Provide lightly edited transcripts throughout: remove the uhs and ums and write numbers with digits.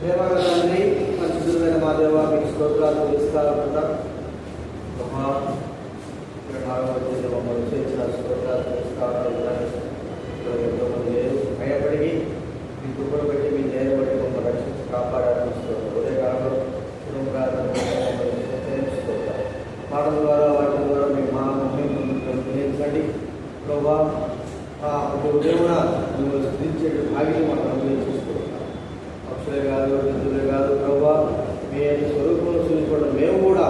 ప్రేమగల తండ్రి, పరిశుద్ధులైన మా దేవ, మీకు స్తోత్రాలు తెలుసుకోవాలనుకుంటా మమ్మల్ని చేసిన స్తోత్రాలు తెలుసుకోవాలి. ఎంతో మంది లేరు, అయినప్పటికీ మీ కృపను బట్టి మీ దయను బట్టి మమ్మల్ని రక్షించి కాపాడాలని ఉదయకాలంలో పాటల ద్వారా వాటి ద్వారా మీ మా గ్రహించండి ప్రభా. దేవున మిమ్మల్ని స్థితించే భాగ్యం మాకు అనుగ్రహించుకుంటాం. పక్షులే కాదు, జంతువులే కాదు ప్రభా, మీ స్వరూపంలో చూసుకోవడం మేము కూడా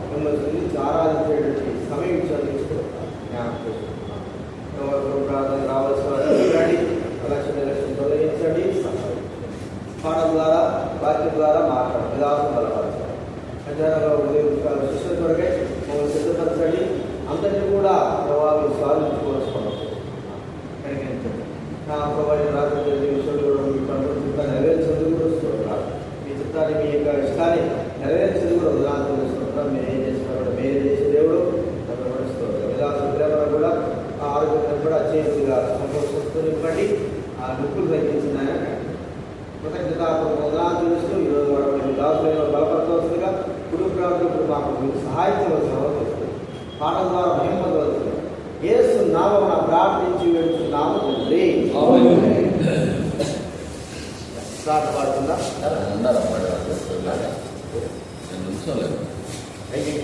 మిమ్మల్ని స్థితించి ఆరాధించేటువంటి సమయం చదివించుకుంటాం. జ్ఞాపకం ప్రార్థన రావాల్సిన ఎలక్షన్ తొలగించండి. పాటల ద్వారా వాక్యం ద్వారా మాట్లాడండి, విధానం బలపరచండి. మధ్యాహ్నంలో ఉదయం శిష్యుల కొరకై మమ్మల్ని సిద్ధపరచండి. అందరినీ కూడా ప్రభావం సాధించుకోవాల్సిన నా ప్రభావం రాత్రి విషయంలో కూడా మీ చిత్తాన్ని నెరవేర్చేందుకు కూడా వస్తున్నారు. మీ చిత్తాన్ని మీ యొక్క ఇష్టాన్ని నెరవేర్చేందుకు కూడా ఉదాహరణ తెలుసుకుంటున్నాం. మీరు ఏం చేసినా కూడా మీరే చేసే దేవుడు నన్ను నడుస్తున్నారు. విధాన ప్రేమను కూడా ఆ ఆరోగ్యాన్ని కూడా చేతిగా సంతోషిస్తూ ఇవ్వండి. ఆ నొప్పులు తగ్గించిన కృతజ్ఞతాపూర్వక ఉదాహరణ తెలుస్తూ ఈరోజు మీ దాసులైన బలపరచవలసిందిగా కుటుంబాలకు ఇప్పుడు మాకు మీకు సహాయం చేయవలసిన అవసరం వస్తుంది. పాటల ద్వారా మహిమ పొందవలసింది. యేసు నామమున ప్రార్థించి వేడుచున్నాము తండ్రి. పాట పాడుతుందా?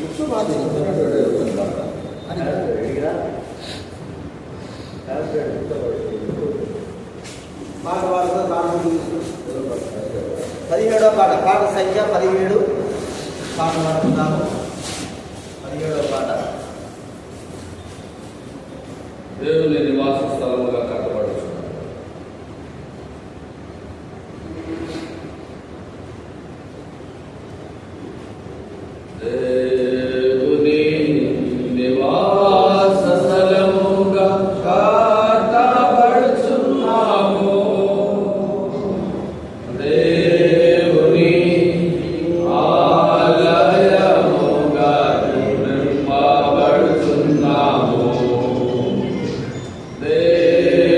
కూర్చో మాది పాట పాడుతున్నా. ప్రారంభం 17వ పాట, పాట సంఖ్య 17 పాట పాడుతున్నాము. 17వ పాట. దేవుని నివాస స్థలముగా కట్టబడుచున్నాడు. దేవుని నివాస స్థలముగా కట్టబడుచున్నాము. దేవుని ఆలయముగా నిర్మింపబడుచున్నాము. దేవుని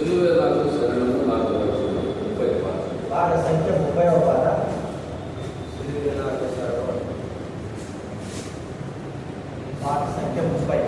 సిలువే నాకు శరణము నాకు రక్షణ 30 పాట. పాట సంఖ్య 30వ పాట. సిలువే నాకు శరణం. పాట సంఖ్య 30.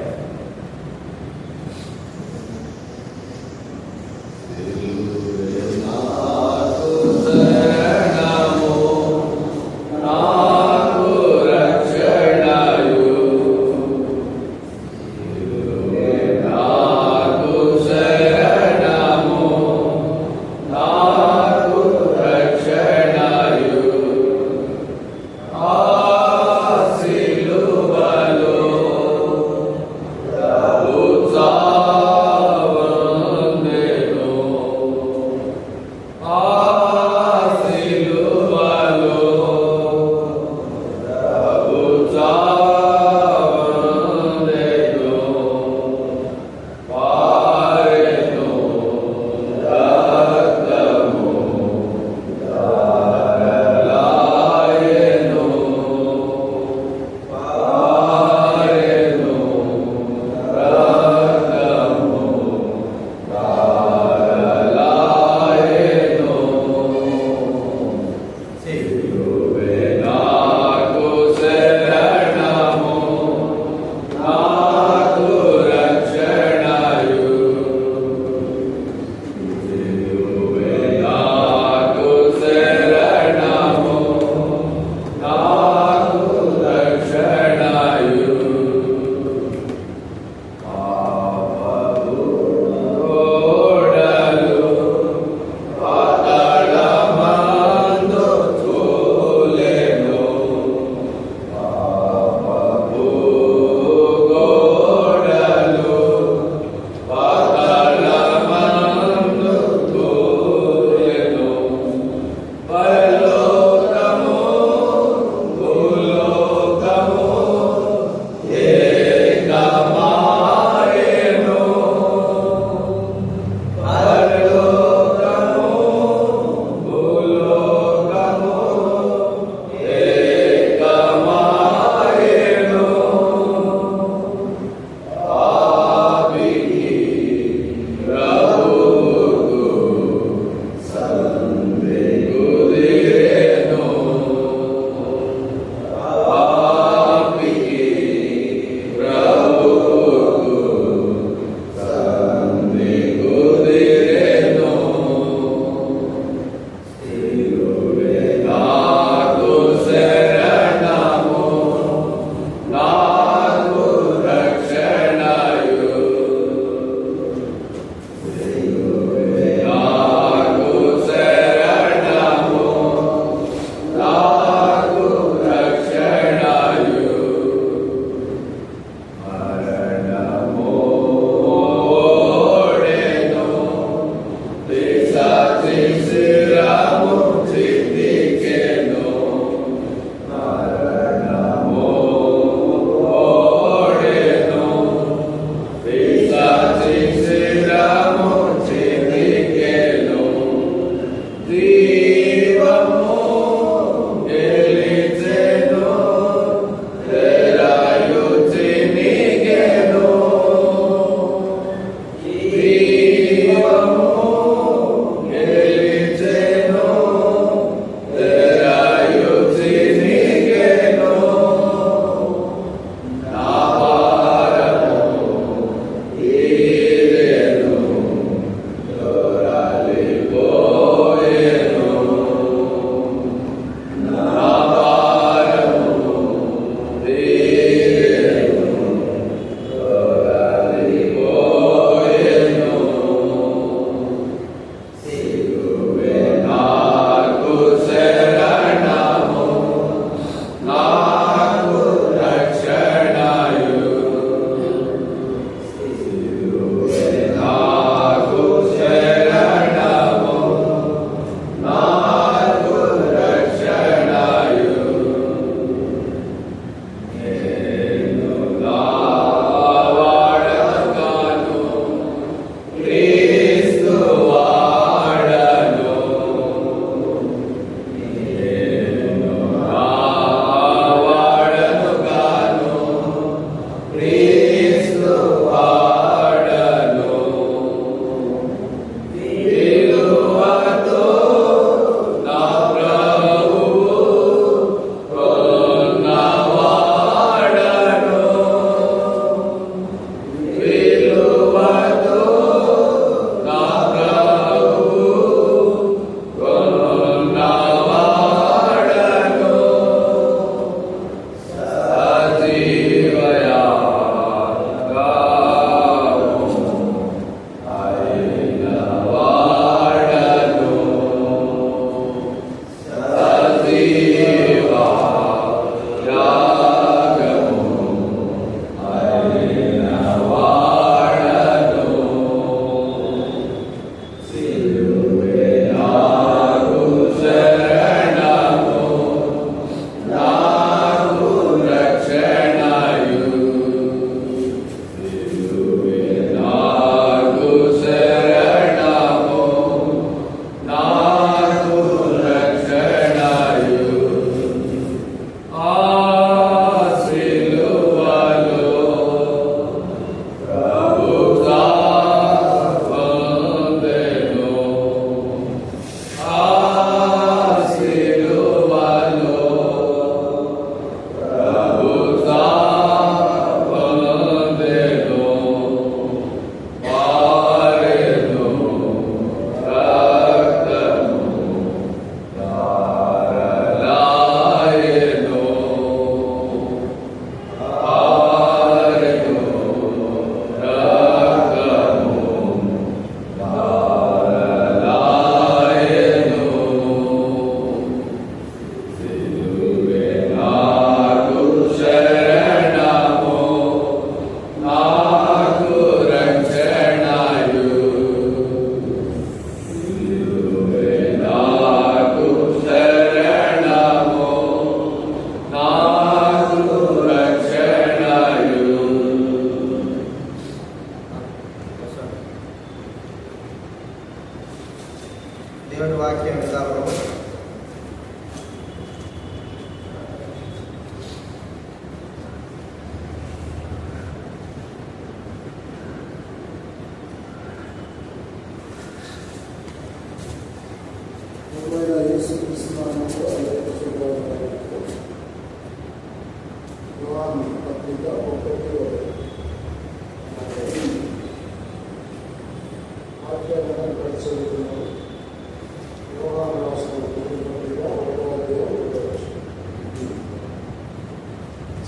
దేవుని వాక్యం విధానం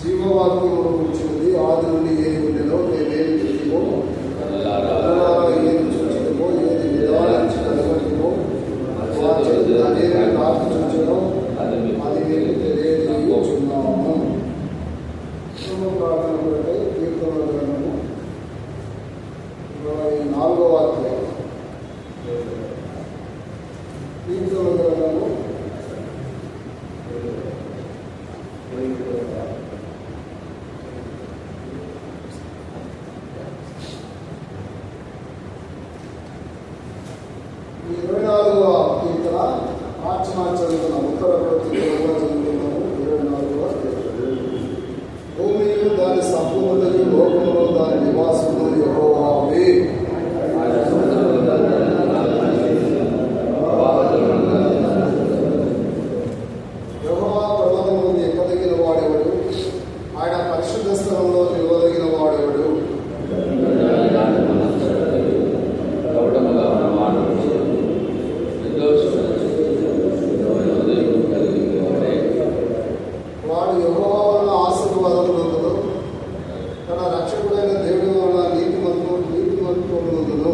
జీవవాక్యం వచ్చింది. ఆది నుండి ఏది ఉండేదో మేమేమి తెలియమో, ఏది చూచడమో, ఏది విధానించి కలగటమో, అదేమి ప్రార్థించడం అది మేము తెలియజేయుచున్నాము. ప్రార్థన కొరకై కీర్తనల గ్రంథము 24వ అధ్యాయం. కీర్తనల గ్రంథము 24వ కీర్తన మార్చి చదువుతున్నాం. ఉత్తర ప్రతిలో చదువుతున్నాము. 24వ కీర్తన. భూమిలో దాని సంపూర్ణతయు, లోకంలో దాని నివాసము యెహోవావే. యెహోవా పర్వతము ఎక్కదగిన వాడెవడు? ఆయన పరిశుద్ధ స్థలంలో నిలవదగిన వాడెవడు? వాడు యెహోవా వలన ఆశీర్వాదమునందును, తన రక్షకుడైన దేవుడి వలన నీతిమంతునందును.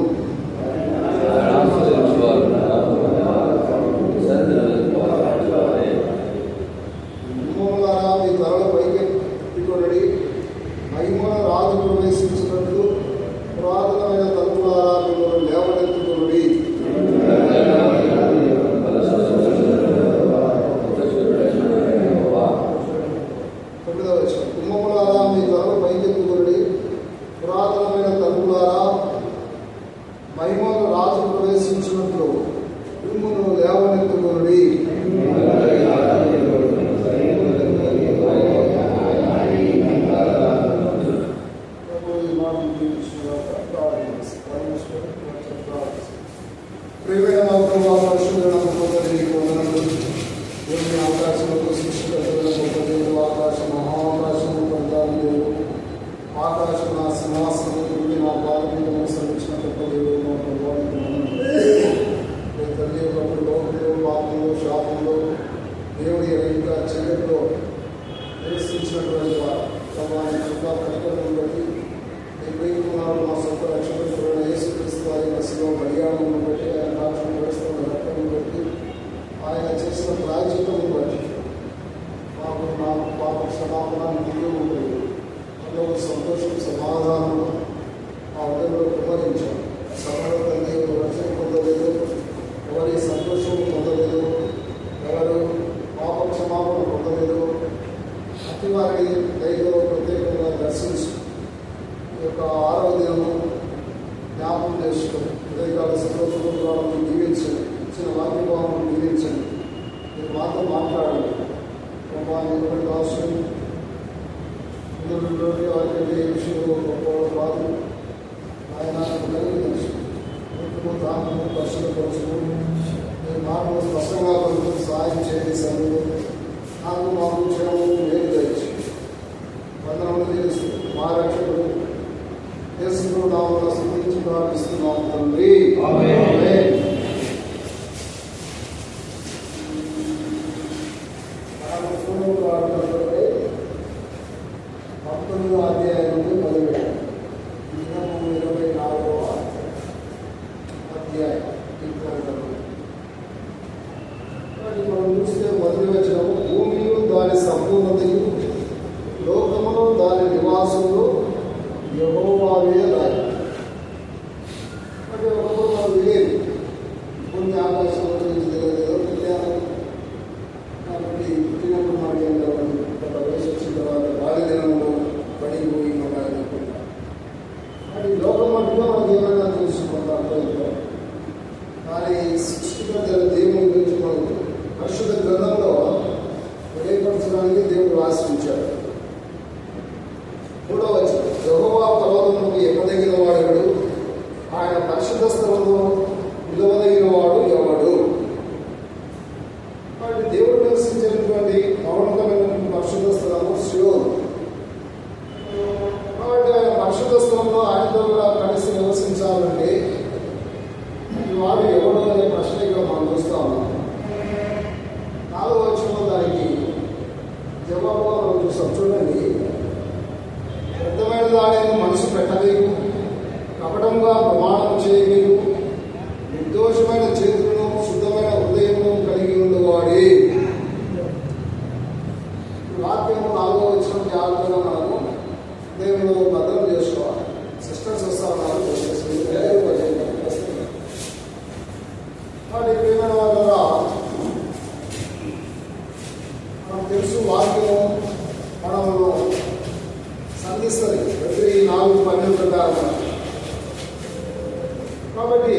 గుమ్మములారా మీ తలలు పైకెత్తుకొనుడి, మహిమ రాజు ప్రవేశించినట్లు పురాతనమైన తలుపులారా మిమ్మల్ని లేవనెత్తుకొనుడి. గుమ్మములారా మీ తలలు పైకెత్తుకొనుడి, పురాతనమైన తలుపులారా మహిమను రాజు ప్రవేశించినట్లు మిమ్మును లేవనెత్తుకొనుడి. ప్రియమైన మా ప్రభువా, పరిశుద్ధుడైన మా తండ్రి, నీకు వందనములు. దేవుని ఆకాశములకు సృష్టికర్తయైన గొప్ప దేవుడు, ఆకాశం మహాకాశము ప్రధాన దేవుడు, ఆకాశం నా సింహాసనం, భూమి నా పాదపీఠము సరించిన గొప్ప దేవుడు మా ప్రభువా, నీకు వందనములు. తండ్రి, ఒకప్పుడు లోకంలో, పాపంలో, శాపంలో, దేవుడి ఇంకా చీకటిలో నివసించినటువంటి వారు ప్రభావాన్ని కృపా కనికరమును బట్టి, నీ ప్రియకుమారుడు మా సొంత రక్షకుడైన యేసుక్రీస్తు వారి శిలువ బలియాగమును బట్టి, ఆయన రాక్షణ వేస్తున్న రక్తమును బట్టి, ఆయన చేసిన ప్రాయశ్చిత్తమును బట్టి మాకు నా పాప క్షమాపణ నీకే ఉంటుంది. అందులో సంతోషం, సమాధానము మా ఉదయంలో కుమరించాం. సభలో తండ్రి ఎవరు రక్షణ పొందలేదు, ఎవరి సంతోషము పొందలేదు, ఎవరు పాప క్షమాపణ పొందలేదు. అతి వారిని దైవ ప్రత్యేకంగా దర్శించి ఈ యొక్క 6వ దినము జ్ఞాపకం చేసుకుని ఉదయకాల సంతోషాలను దీవించండి, ఇచ్చిన వాక్యభావం దీవించండి. మీరు మాతో మాట్లాడండి. అవసరం ఇందులోని వారికి ఏ విషయంలో గొప్పవాడు కాదు. ఆయన కలిగి తాను పరిశుభ్రపరచుకు మీరు మాటలు స్పష్టంగా పలుకు సహాయం చేయండి. సమయంలో నాకు మాకు క్షేమము మేలు దయచి వందనములు తెలుసు. మా రక్షకుడు యేసు నామములో స్తుతించి ప్రార్థిస్తున్నాము తండ్రి. ఆమేన్. 19వ అధ్యాయం నుండి మొదలుపెట్టాం. 24వ అధ్యాయం. మనం చూస్తే మొదటి వచనము, భూమియు దాని సంపూర్ణతయు, లోకమును దాని నివాసములు యెహోవావే రాయి. అంటే ఒకప్పుడు మనం వినేది భూమి ఆకాశంలో నుంచి తెలియదు తెలియాలి. కాబట్టి పుట్టినప్పుడు మాట ఏంటంటే వయసు వచ్చిన తర్వాత బాల్య దినంలో పడిపోయి ఉండాలని అది లోకం మట్టుగా మనకి ఏమైనా తెలుసుకుంటాం. కానీ సృష్టిగా స్థలంలో నిలవదగిన వాడు ఎవడు? కాబట్టి దేవుడు నివసించేటువంటి మౌనతమైనటువంటి పరిశుద్ధ స్థలము సియోను. కాబట్టి ఆయన పరిశుద్ధ స్థలంలో ఆయనతో కూడా కలిసి నివసించాలంటే వాడు ఎవడు అనే ప్రశ్న ఇక్కడ మనం చూస్తా ఉన్నాం. 4వ వచనంలో దానికి జవాబుగా మనం చూస్తాం. చూడండి, వ్యర్థమైన దానిని మనసు పెట్టలేదు, కపటంగా ప్రమాణం చేయలేదు, నిర్దోషమైన చేతులను శుద్ధమైన హృదయము కలిగి ఉండేవాడే. వాక్యము 4వ వచనం జాగ్రత్తగా మనము దేవుడు భద్రం చేసుకోవాలి. సిస్టర్స్ వస్తా ఉన్నారు. వాటి ప్రియమైన వాళ్ళ మనకు తెలుసు, వాక్యము మనము సంధిస్తుంది ప్రతి 4:12 ప్రకారం. కాబట్టి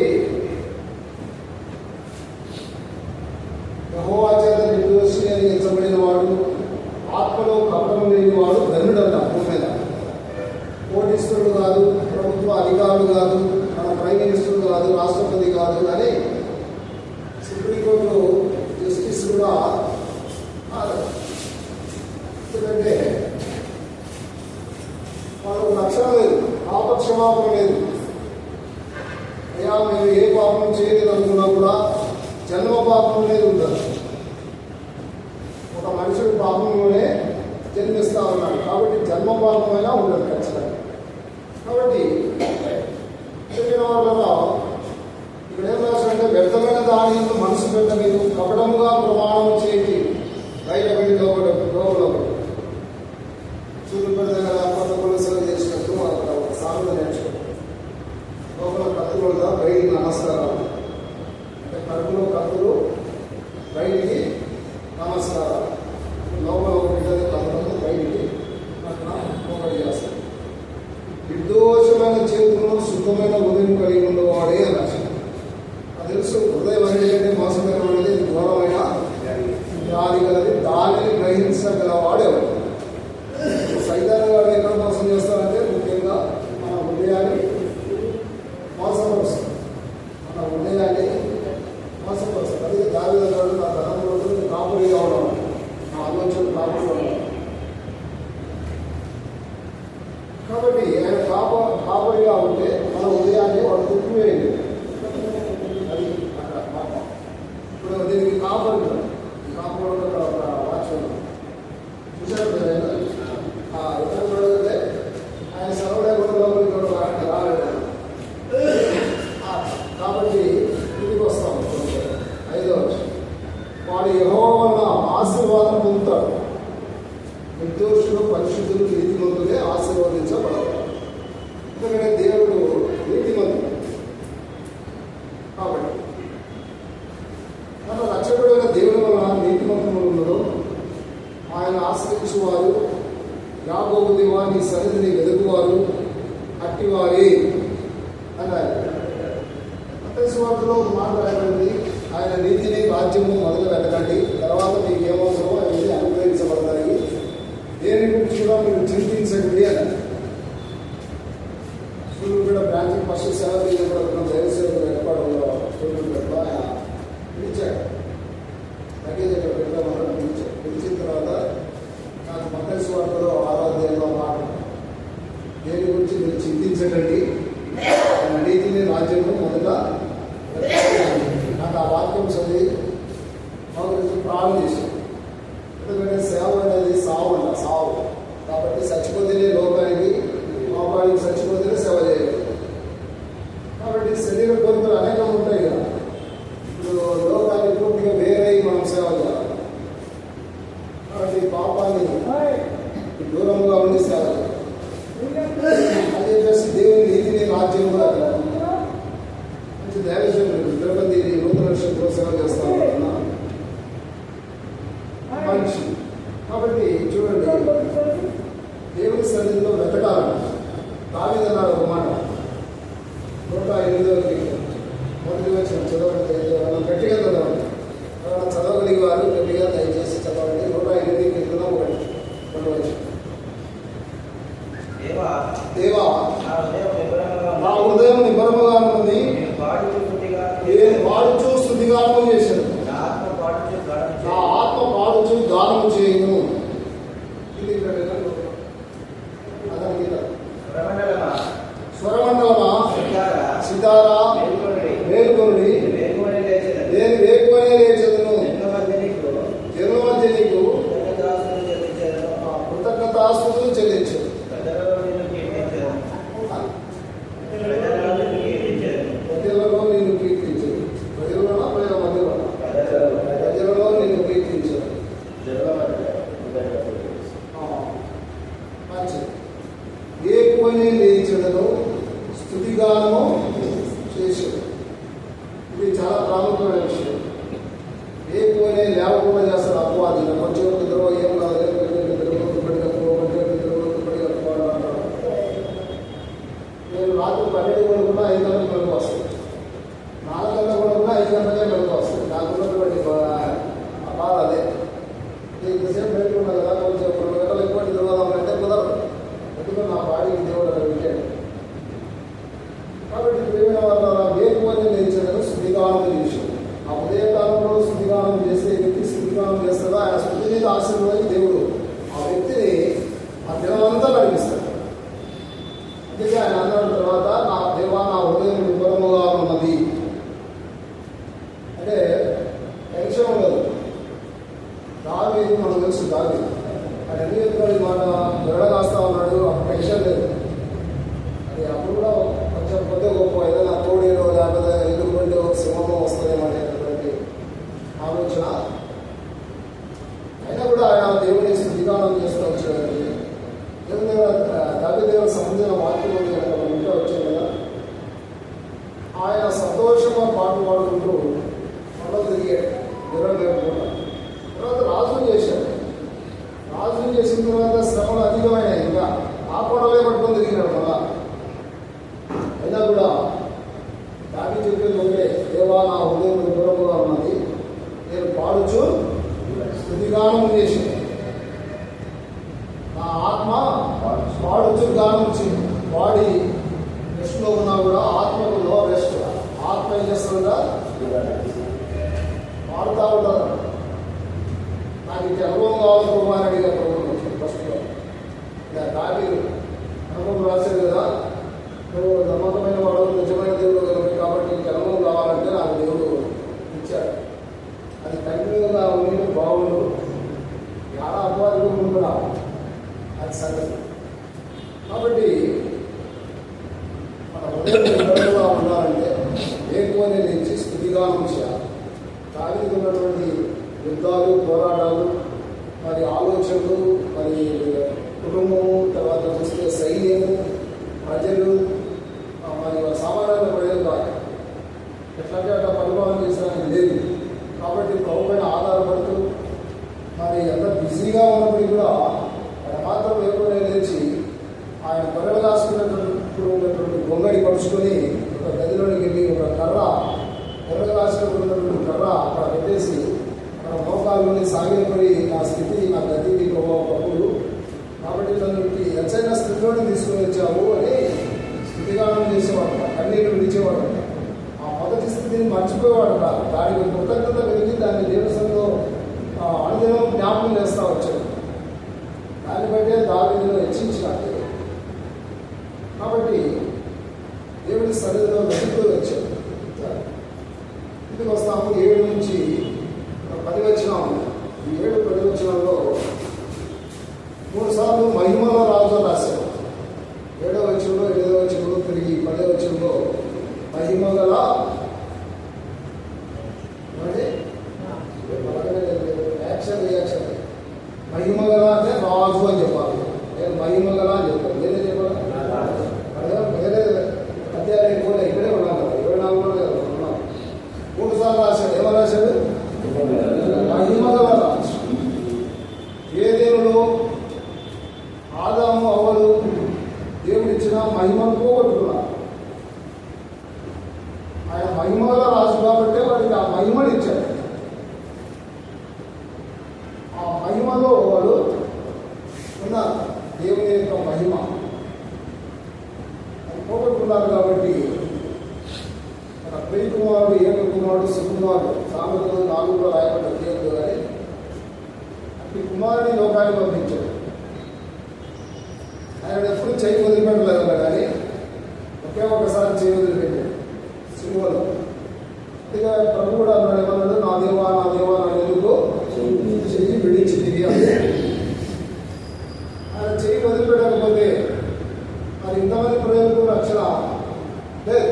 యెహోవా చేత నిర్దోషి అని ఎంచబడిన వాడు, ఆత్మలో కపటం లేని వాడు ధన్యుడన్న. భూమి మీద కోటీశ్వరుడు కాదు, ప్రభుత్వ అధికారులు కాదు, మన ప్రైమ్ మినిస్టర్ కాదు, రాష్ట్రపతి కాదు, కానీ సుప్రీంకోర్టు జస్టిస్ కూడా కాదు. ఎందుకంటే వాళ్ళకు రక్షణ లేదు, పాపక్షమాపణ లేదు. అయ్యా మేము ఏ పాపం చేయలేదు అనుకున్నా కూడా జన్మ పాపం అనేది ఉంటుంది. ఒక మనుషుడు పాపంలోనే జన్మిస్తా ఉన్నాడు కాబట్టి జన్మ పాపమైనా ఉండదు ఖచ్చితంగా. కాబట్టి చెప్పిన వాళ్ళలో ఇక్కడ ఏం రాశారంటే, వ్యర్థమైన దాని మనసు పెట్టలేదు, కపటముగా ప్రమాణం చేసి బయట వెళ్ళి లోపల చూడు దగ్గర కొత్త కొలసలు చేసినట్టు అక్కడ ఒక సామెత నేర్చుకుంటాం. లోపల కత్తులు బయటికి నమస్కారాలు, అంటే కడుపులో కత్తులు, బయటికి నమస్కారాలు. లోపల ఒకటి కత్తులు, బయటికి ఒకటి చేస్తారు. నిర్దోషమైన చేతులను శుద్ధమైన హృదయం కలిగి ఉన్నవాడే అని రాశారు. అది తెలుసు, హృదయం అనేది మోసకరమైనది, ఘోరమైన వ్యాధి కలది, దానిని గ్రహించగలవాడేవాడు. సైతాన్ వాడు ఎక్కడ మోసం చేస్తారంటే ముఖ్యంగా మన హృదయాన్ని మోసపరుస్తుంది. మన హృదయాన్ని మోసపరుస్తుంది. అది దావీదు గారు నా ధనంలో కాపురిగా ఉండడం, నా ఆలోచన కాపురిగా ఉండడం. కాబట్టి ఆయన కాపురిగా ఉంటే మన హృదయాన్ని వాడు తిప్పివేయండి. అది అక్కడ ఇప్పుడు దీనికి కాపురి ఒక వాక్యం చూసారు కదా. ఇతరులంటే ఆయన సర్వడే కూడా రాలేడు. కాబట్టి ఇంటికి వస్తాం. 5వ వాడు యెహోవా వలన ఆశీర్వాదం పొందుతాడు. నిర్దోషులు, పరిశుద్ధులు, నీతిమంతులే ఆశీర్వదించబడతారు. ఎందుకంటే దేవుడు నీతిమంతుడు కాబట్టి. మన రక్షకుడైన దేవుని వలన నీతిమంతులు ఉన్నారు. ఆయన ఆశ్రయించువారు, యాకోబు దేవా నీ సన్నిధిని వెతుకువారు అట్టివారే అన్నారు. సువార్తలో ఒక మాట రాయబడింది, ఆయన నీతిని రాజ్యము మొదలు వెతకండి, తర్వాత మీకు ఏమవసరమో అవన్నీ అనుగ్రహించబడతాయి, దేని గురించి కూడా మీరు చింతించండి అని. సూర్యుడు బ్రాంచ్ ఫస్ట్ సేవ చేయబడుతున్న దైవసేవకు ఏర్పాటులో సూర్యుడు ఆయన పిలిచాడు. లగేజ్ అక్కడ పెట్టామని పిలిచాడు. పిలిచిన తర్వాత నాకు మత్తయి సువార్తలో 6వ అధ్యాయంలో మాట, దేని గురించి మీరు చింతించకండి, ఆయన నీతిని రాజ్యము మొదట నాకు ఆ వాక్యం చదివి ప్రాణం చేశాను. ఎందుకంటే సేవ అనేది సావు అంట, సావు. కాబట్టి చచ్చిపోతేనే లోకానికి, లోకానికి చచ్చిపోతేనే సేవ చేయాలి. కాబట్టి శరీర కోరికలు అనేకం ఉంటాయి కదా. ఇప్పుడు లోకానికి పూర్తిగా వేరే మనం సేవ చేయాలి. కాబట్టి పాపాన్ని దూరంగా ఉండి సేవ చేయాలి. అదే చెప్పేసి దేవుని నీతిని రాజ్యం కూడా మంచి దేవేశ్వరుడు తిరుపతి నూతన వర్షంలో సేవ చేస్తాను మనిషి. కాబట్టి చూడండి, దేవుని సన్నిధిలో వెతకాలి. దావీదు అన్నాడు ఒక మాట, 108వ మొదటి వచనం చదవండి. గట్టిగా చదవండి. చదవగలిగే వారు గట్టిగా దయచేసి చదవండి. 108 ఒకటి. దేవా నా హృదయం నిబ్బరముగా ఉన్నది, పాడుచు స్తుతిగా నేను పాడుచు స్తుతిగానము చేశాను. నా ఆత్మ పాడుచు గానం నా ఆత్మ పాడుచు గానము చేయను. ఇది ఇక్కడ వినండి. అదే గీత. స్వరమండలమా స్వరమండలమా సితారా సితారా మేల్కొనుడి మేల్కొనుడి. వేకువని లేచెదను. నేను వేకువనే లేచెదను. జనుల మధ్య నీకు జనుల మధ్య నీకు కృతజ్ఞతాస్తుతులు చెల్లించెదను. కృతజ్ఞతాస్తుతులు చెల్లించు. ప్రజలలో నిన్ను కీర్తించెదను. ప్రజలలో నిన్ను కీర్తించెదను. ప్రజలలో నిన్ను కీర్తించు. ప్రజలలో ప్రజల మధ్యలో ప్రజలలో నిన్ను కీర్తించు. జనుల మధ్య మంచిది. వేకువనే లేచెదను, స్తుతిగానము చేశాడు. ఇది చాలా ప్రాముఖ్యమైన విషయం. వేకువనే లేవకుండా చేస్తాడు అపవాది. కొంచెం నిద్ర ఏం కాదు, నేను రాత్రి 12 కొనుక్కున్నా 5 గంటలకు మెలకు వస్తుంది. 4 గంటలకు కొనుక్కున్నా 5 గంటలకే మెలకు వస్తుంది. నాకు ఉన్నటువంటి బాధ అదే. ఇంతసేపు పెట్టుకున్నా కదా, కొంచెం 2 గంటలు ఎక్కువ నిద్రపోదామంటే కుదరదు. ఎందుకంటే నా బాడీకి దేవుడు అక్కడ పెట్టాడు. కాబట్టి ప్రేమైన వాళ్ళ వేకువనే లేచెదను, స్తుతిగానం చేశాడు. ఆ ఉదయకాలంలో స్తుతిగానం చేసే వ్యక్తి స్తుతిగానం చేస్తాడా, ఆయన స్తుతి మీద ఆశీర్వదించి దేవుడు ఆ వ్యక్తిని ఆ దినమంతా నడిపిస్తాడు. అందుకే ఆయన అన్న తర్వాత నా దేవా నా హృదయం విఫలముగా ఉన్నది అంటే టెన్షన్ ఉండదు. దావీదు మనకు తెలుసు. దావీదు ఆయన ఎందుకు మాట గరడగాస్తా ఉన్నాడు, అప్పుడు టెన్షన్ లేదు. అది అప్పుడు కూడా కొంచెం కొద్దిగా గొప్ప ఏదైనా తోడేలో లేకపోతే ఎదుగుబండి సింహమో వస్తుందేమో అనేటువంటి ఆలోచన. అయినా కూడా ఆయన దేవుని స్థితిగానం చేస్తూ వచ్చాడు. దేవుని దావీదు సంబంధించిన వాక్యం ఇంట్లో వచ్చాడు కదా, ఆయన సంతోషంగా పాటలు పాడుకుంటూ కొండలు తిరిగాడు. దూరం లేకుండా తర్వాత రాజును చేశాడు. రాజును చేసిన తర్వాత శ్రమలు అధికమైనాయి. ఇంకా ఆ కొండలే పట్టుకొని తిరిగినాడు మళ్ళా. అయినా కూడా దావీదు చెప్పేది ఒకటే, దేవా నా హృదయం విఫలముగా ఉన్నది, నేను పాడుచు స్తుతిగానం చేసి నా ఆత్మ పాడుచు గానం చేసి. బాడీ రెస్ట్లో ఉన్నా కూడా ఆత్మకు నో రెస్ట్. ఆత్మ ఏం చేస్తుందా, పాడుతూ ఉంటారు. నాకు ఇంక అనుభవం కావాలి ప్రభు అని అడిగారు ప్రభుత్వం ఫస్ట్లో. ఇలా దావీదు అనుభవం రాశారు కదా, నువ్వు నమ్మకమైన వాడు, నిజమైన దేవుడు కనుక కాబట్టి నీకు అనుభవం కావాలంటే నాకు దేవుడు ఇచ్చాడు. అది కంటిన్యూగా ఉండి బాగుండు. చాలా అపవాదం కూడా అది సంగతి. కాబట్టి మన హృదయంగా ఉండాలంటే వేకువనే లేచి స్తుతిగానం చేయాలి. దావీదుకు ఉన్నటువంటి యుద్ధాలు, పోరాటాలు, మరి ఆలోచనలు, మరి కుటుంబము, తర్వాత చూస్తే సైన్యము, ప్రజలు, మరి సామాన్య ప్రజలు కాదు. ఎట్లాంటి అట్లా పరిపాలన చేసడానికి లేదు. కాబట్టి ప్రభు పైన ఆధారపడుతూ మరి ఎంత బిజీగా ఉన్నప్పటికీ కూడా ఆయన మాత్రం లేకుండా లేచి ఆయన గొర్రెలు కాసుకున్నటువంటి గొంగడి పరుచుకొని ఒక గదిలోనికి వెళ్ళి ఒక కర్ర, గొర్రెలు కాసుకున్నటువంటి కర్ర అక్కడ పెట్టేసి మన మోకాల్లోని సాగినపడి నా స్థితి, నా గతికి ప్రభావం తప్పుడు కాబట్టి నన్ను ఎచ్చైన స్థితిలోనే తీసుకుని వచ్చావు అని స్థితిగానం చేసేవాడు. కన్నీళ్ళు విడిచేవాడు. ఆ మొదటి స్థితిని మర్చిపోయేవాడు కాదు. దానికి కృతజ్ఞత కలిగి దాన్ని దేవసంలో అనుదినం జ్ఞాపకం చేస్తూ వచ్చాడు. దాన్ని బట్టే దావీదును హెచ్చించినాడు. కాబట్టి దేవుడి సన్నిధిలో వెతుకుతూ వచ్చాడు. ఇంటికి వస్తాము 7 నుంచి 10 వచనం. ఈ 7-10 వచనంలో 3 సార్లు మహిమల రాజు రాశాడు. 7వ వచనంలో, 8వ వచనంలో, తిరిగి 10వ వచనంలో మహిమగల యాక్షన్ రియాక్షన్. మహిమగల అంటే రాజు అని చెప్పాలి. నేను మహిమగల అని చెప్పాను. నేనే చెప్పాలి. వేరే అధ్యాయం కూడా ఇక్కడే ఉన్నాం కదా, 24 కదా ఉన్నాం. 3 సార్లు రాశాడు. ఏమని రాశాడు? మహిమగల రాజు. ఏదేనులో ఆదాము అవ్వలు దేవుడిచ్చిన మహిమను పోగొట్టుకున్నారు. ఆయన మహిమగల రాజు కాబట్టి వాడికి ఆ మహిమను ఇచ్చాడు. ఆ మహిమలో వాడు ఉన్నారు. దేవుని యొక్క మహిమ అది పోగొట్టుకున్నారు. కాబట్టి మన ప్రియ కుమారుడు, ఏక కుమారుడు, సుకుమారుడు సామెతలు 4లో రాయబడ్డ దేవుడు కానీ ఈ కుమారుని లోకాన్ని పంపించాడు. ఆయన ఎప్పుడు చేయి వదిలిపెట్టలేదు కానీ ఒకే ఒకసారి చేయి వదిలిపెట్టాడు సిలువలో. ఇక ప్రభు కూడా అన్నాడు, ఏమన్నాడు, నా దేవా నా దేవా నా ఎందుకు చెయ్యి విడిచి తిరిగి ఆయన చెయ్యి వదిలిపెట్టకపోతే మరి ఇంతమంది ప్రజలకు రక్షణ లేదు.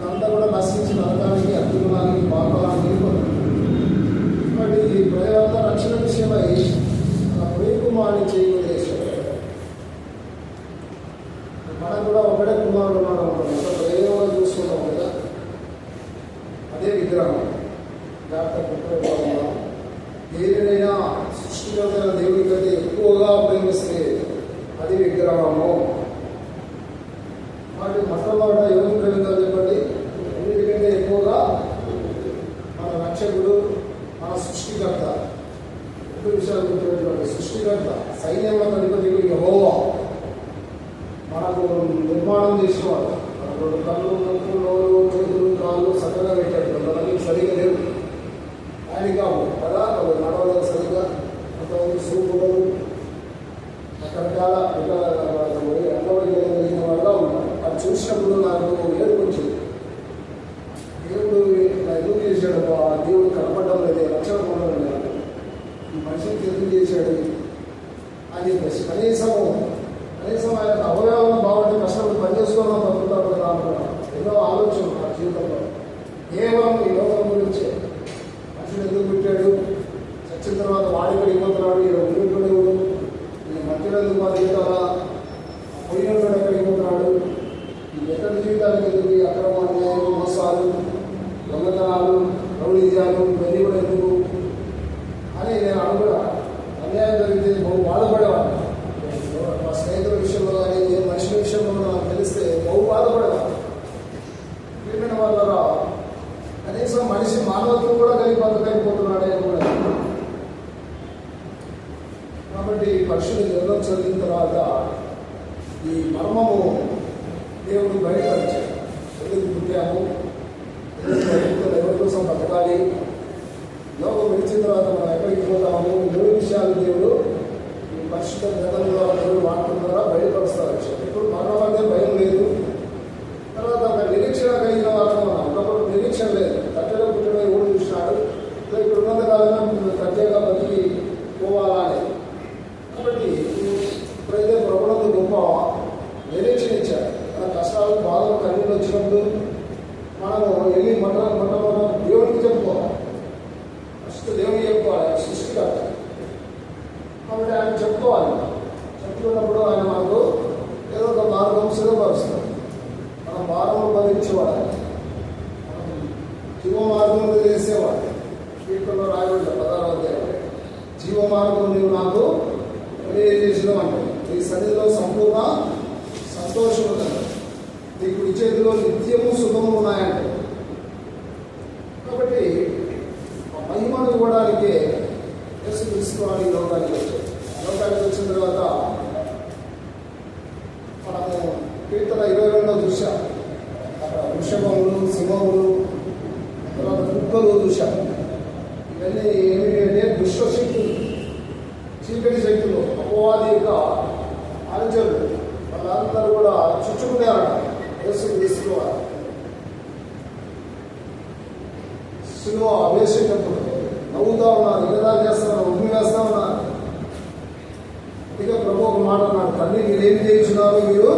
ఇదంతా కూడా నశించి నరకానికి, అగ్నిగుణానికి, పాపానికి వెళ్ళిపోతుంది. కాబట్టి ఈ ప్రజలంతా రక్షణ విషయమై ప్రియ కుమారుని చేయి వదిలేశాడు. మనకు కూడా ఒకటే కుమారుడు ఉన్నాడు అనుకుంటాం, ప్రయోగంగా చూసుకుంటాం కదా. అదే విగ్రహం దేనినైనా సృష్టికర్తైన దేవుడి కంటే ఎక్కువగా ప్రేమిస్తే అది విగ్రహము. వాటి మొట్టమొదట ఎవరు ప్రేమించాలి చెప్పండి? అన్నిటికంటే ఎక్కువగా మన రక్షకుడు, మన సృష్టికర్త. రెండు విషయాలు గుర్తుపెట్టుకోండి. సృష్టికర్త, సైన్యంలో అధిపతి యెహోవా, మనకు నిర్మాణం చేసేవాడు. మనకు కళ్ళు, ముక్కు, నోరు, చేతులు, కాళ్ళు చక్కగా పెట్టాడు. మనకి సరిగా లేవు, ఆయన కావు కదా. నడవలేదు సరిగా, కొంతమంది సూపులు రకరకాల అంగవైకల్యం కలిగిన వాళ్ళగా ఉన్నారు. అది చూసినప్పుడు నాకు ఏడుపు వచ్చింది. దేవుడు ఎందుకు చేశాడు? దేవుడు కనపడడం లేదే, రక్షణ పొందడం లేదు, ఈ మనిషికి ఎందుకు చేశాడు అని చెప్పేసి కనీసం ఆయన అవయవాలను బాగుంటే కష్టపడి పనిచేసుకోవడం బతుకుతాడు కదా అనుకున్నాను. ఎన్నో ఆలోచనలు నా జీవితంలో కేవలం ఈ లోకం గురించే. మనుషులు ఎందుకు పెట్టాడు, చచ్చిన తర్వాత వాడి వెళ్ళిపోతున్నాడు, ఇక్కడ ఉండిపోయాడు, నేను మధ్యలో ఎందుకు బతుకుతారా, పోయినప్పుడు ఎక్కడికి పోతున్నాడు, ఈ ఎక్కడి జీవితానికి ఎందుకు, అక్రమ అన్యాయం, మోసాలు, దొంగతనాలు, రౌడీజాలు, ఇవన్నీ కూడా ఎందుకు అని నేను అనుకున్నా. అన్యాయం జరిగితే బహు బాధపడేవాడిని. మా స్నేహితుల విషయంలో కానీ ఏ మనుషుల విషయంలో నాకు తెలిస్తే బహు బాధపడేవాడు. వీళ్ళని వల్ల కనీసం మనిషి మానవత్వం కూడా కలిగి బతకైపోతున్నాడే కూడా. కాబట్టి పక్షులు జన్మం చదివిన తర్వాత ఈ మర్మము దేవుడు బయటపరిచాడు. ఎందుకు పుట్టాము, ఎవరి కోసం బతకాలి, లోకం విడిచిన తర్వాత మనం ఎక్కడికి పోతాము, మూడు విషయాలు దేవుడు ఈ పరిశుద్ధ గ్రంథంలో దేవుడు వాక్యం ద్వారా బయటపరుస్తారు. ఇప్పుడు మరణం అంటే భయం లేదు. తర్వాత ఒక నిరీక్షణ కలిగిన వాళ్ళం ఉన్నాం. ఒకప్పుడు నిరీక్షణ లేదు. కట్టెలో పుట్టడం ఎవడు చూసినాడు, ఇప్పుడు ఉన్నంత కాలంగా కట్టెగా బతికి పోవాలని. కాబట్టి ఇప్పుడైతే ప్రభుత్వం గొప్ప నిరీక్షణ ఇచ్చాడు. మన కష్టాలు, బాధలు, కన్నీళ్ళు వచ్చినప్పుడు మనము వెళ్ళి మొట్టమొదటి దేవుడికి చెప్పుకోవాలి. ఫస్ట్ దేవుడికి చెప్పుకోవాలి, ఆయన సృష్టికర్త. కాబట్టి ఆయన చెప్పుకోవాలి. చెప్పుకున్నప్పుడు ఆయన మనకు ఏదో ఒక మార్గం సులభపరుస్తాడు. మన భారములు భరించేవాడు, జీవ మార్గంలో చేసేవాడు. కీర్తనలో రాయబడ్డ 16వ అధ్యాయం, జీవ మార్గం నీవు నాకు తెలియజేసినావు అంటే ఈ సన్నిధిలో సంపూర్ణ సంతోషం ఉన్నది, నీకు ఈ చేతిలో నిత్యము సుఖము ఉన్నాయంటే. కాబట్టి ఆ మహిమను ఇవ్వడానికే యేసుక్రీస్తు అని లోకానికి వచ్చాడు. లోకానికి వచ్చిన తర్వాత మనము కీర్తన 22లో చూసాం. అక్కడ వృషభములు, సింహములు, తర్వాత కుక్కలు చూసాం. ఇవన్నీ ఏమిటి అంటే దుష్టశక్తులు, చీకటి శక్తులు, అపవాది యొక్క అనుచరులు. వాళ్ళందరూ కూడా చుట్టుకునేవాడు యేసుక్రీస్తు సిలువ వేసేటప్పుడు నవ్వుతా ఉన్నారు, నిలదా చేస్తున్నారు, ఉమ్మి వేస్తా ఉన్నారు. ఇక ప్రభు ఒక మాట అన్నాడు, తండ్రి మీరేం చేయించున్నారు, మీరు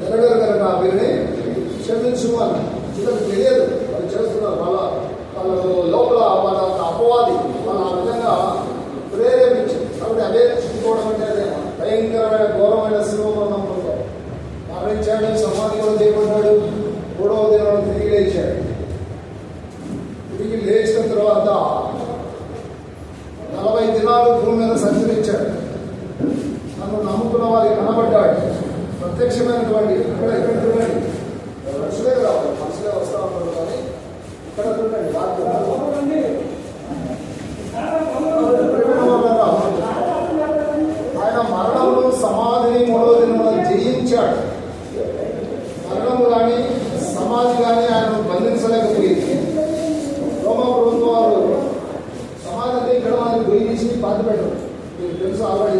ఎరగరు కనుక వీరిని క్షమించు అని. వీళ్ళకి తెలియదు వాళ్ళు చేస్తున్నారు. వాళ్ళ లోపల వాళ్ళ అపవాది వాళ్ళ ఆ విధంగా ప్రేరేపించారు. కాబట్టి అదే చుట్టుకోవడం అంటే అదే భయంకరమైన ఘోరమైన శిలువమరణం పొందాడు. మరణించాడు, సమాధి కూడా చేయబడ్డాడు, 3వ దినం తిరిగి లేచాడు. తిరిగి లేచిన తర్వాత 40 దినాలు భూమి మీద సంచరించాడు. నన్ను నమ్ముకున్న వారికి కనబడ్డాడు. ప్రత్యక్షమైనటువంటి ఇక్కడ చూడండి, మనుషులే రావాలి, మనుషులే వస్తా ఉంటారు కానీ ఇక్కడ చూడండి ఆయన మరణంలో సమాధిని 3వ దినమున జయించాడు. మరణము కానీ సమాధి కానీ ఆయన బంధించలేదు. భరించలేకపోయింది. రోమా ప్రభుత్వం వారు సమాజాన్ని ఇక్కడ వారిని గొయ్యి తీసి పాత పెట్టరు. మీకు తెలుసు ఆల్రెడీ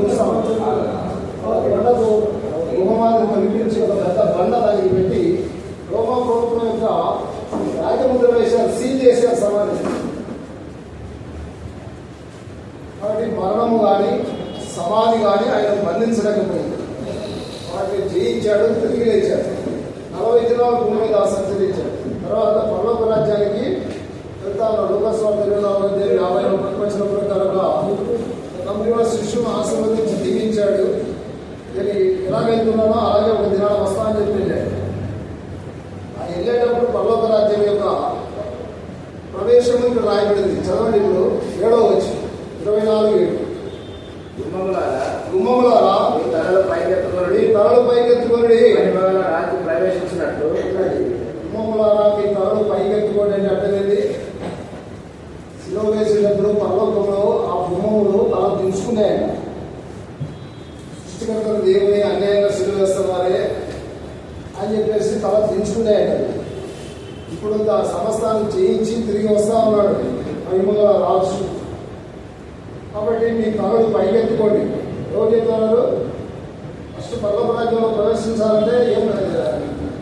చూస్తాం. బండతో గృహమాన్ని కనిపించి ఒక పెద్ద బండ దానికి పెట్టి రోమా ప్రభుత్వం యొక్క రాజముద్ర వేశారు, సీల్ చేశారు సమాజం. కాబట్టి మరణము కానీ సమాధి కానీ ఆయన బంధించలేకపోయింది. వాటిని జయించాడు, తిరిగి లేచాడు. 40 దినాలు భూమి మీద సంచరించాడు. తర్వాత పరలోక రాజ్యానికి వెళ్తాను. లూకాసు వార్త 24:50 వచ్చిన ప్రకారంగా కంపెనీలో శిష్యును ఆశీర్వదించి దీవించాడు. నేను ఎలా వెళ్తున్నానో అలాగే ఒక దినాలు వస్తా అని చెప్పి వెళ్ళాడు. ఆయన వెళ్ళేటప్పుడు పరలోక రాజ్యం యొక్క ప్రవేశం ఇక్కడ రాయబడింది. చదవండి. ఇప్పుడు 7వ వచ్చి 24:7. గుమ్మములారా మీ తలలు పైకెత్తుకొనుడి, రాజ్యం ప్రవేశించినట్లు. గుమ్మములారా మీ తలలు పైకెత్తుకోండి అంటే అర్థమైంది. శిలువ వేసినప్పుడు పరలోకంలో ఆ గుమ్మములు తల దించుకున్నాయట. సృష్టికర్తలు దేవుని అన్యాయంగా శిలువ వేస్తున్నారే అని చెప్పేసి తల దించుకున్నాయట. ఇప్పుడు ఆ సమస్తాన్ని చేయించి తిరిగి వస్తా ఉన్నాడు మహిమగల రాజు. కాబట్టి మీ తలలు పైకెత్తుకోండి. ఎవరు చెప్తున్నారు? ఫస్ట్ పరలోక రాజ్యంలో ప్రవేశించాలంటే ఏం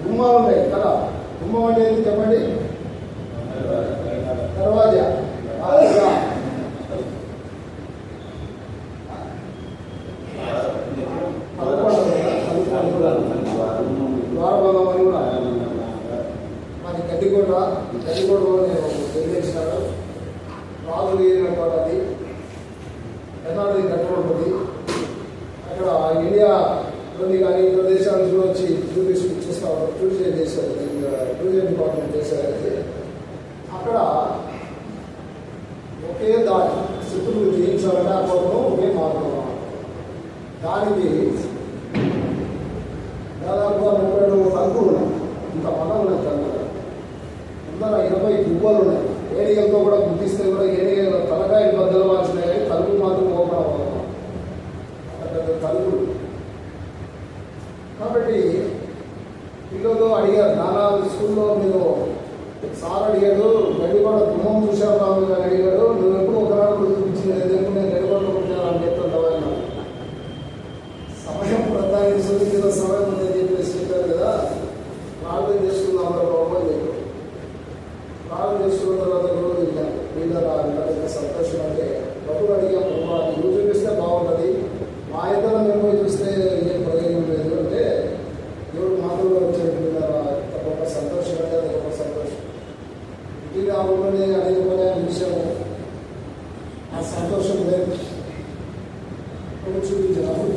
గుమ్మాలు ఉంటాయి కదా. గుమ్మం అంటే ఏంటి చెప్పండి? దర్వాజా. ద్వారబంధం అని కూడా మరి గడ్డిగోడలో నిర్మించినాడు. రాజులు ఏరినటువంటి అది ఎన్నాడు కట్టబడుతుంది. అక్కడ ఇండియాలోని కానీ ఇతర దేశాల నుంచి వచ్చి చూస్తారు. టూరిజం చేశారు, టూరిజం డిపార్ట్మెంట్ చేశారు. అక్కడ ఒకే దారి శత్రువులు జయించాలంటే ఆ కోపం ఒకే మార్గం. దానికి దాదాపుగా 37 తలుపులు ఉన్నాయి. ఇంత మనం ఉన్నాయి. తలుపులు ముందర 20 గుబ్బలు ఉన్నాయి. ఏరియాలతో కూడా గుర్తిస్తే కూడా ఏరియాలో తలకాయలు బద్దలు వాల్సినాయి కానీ తలుపులు మాత్రం ఓపెన్ అవ్వదు. పెద్ద తలుపులు. కాబట్టి పిల్లలు అడిగారు, నానా స్కూల్లో మీరు సార్ అడిగాడు, గడిగోడ గుమ్మం చూశారు రాదు అని అడిగాడు. నువ్వు ఎప్పుడు ఒకనాడు చూపించింది ఎప్పుడు నేను గడిగోడ కొట్టాను చెప్తుంటావా? సమయం ప్రధాని సూచించిన సమయం ఉందని చెప్పేసి చెప్పారు కదా. ప్రార్థన చేసుకుందాం అందరూ బాబు చెప్పారు. ప్రార్థన చేసుకున్న తర్వాత కూడా వెళ్ళాను. వీళ్ళ సంతోషం అంటే డబ్బులు అడిగాం, నువ్వు చూపిస్తే బాగుంటుంది, మా ఇద్దరు మేము పోయి చూస్తే ఏం ప్రయోజనం లేదు అంటే దేవుడు మాటల్లో వచ్చేటువంటి గొప్ప సంతోషం అంటే అది గొప్ప సంతోషం. ఇంటికి ఆవులని అనేకమైన విషయము ఆ సంతోషం లేదు. కొన్ని చూపించాను అప్పుడు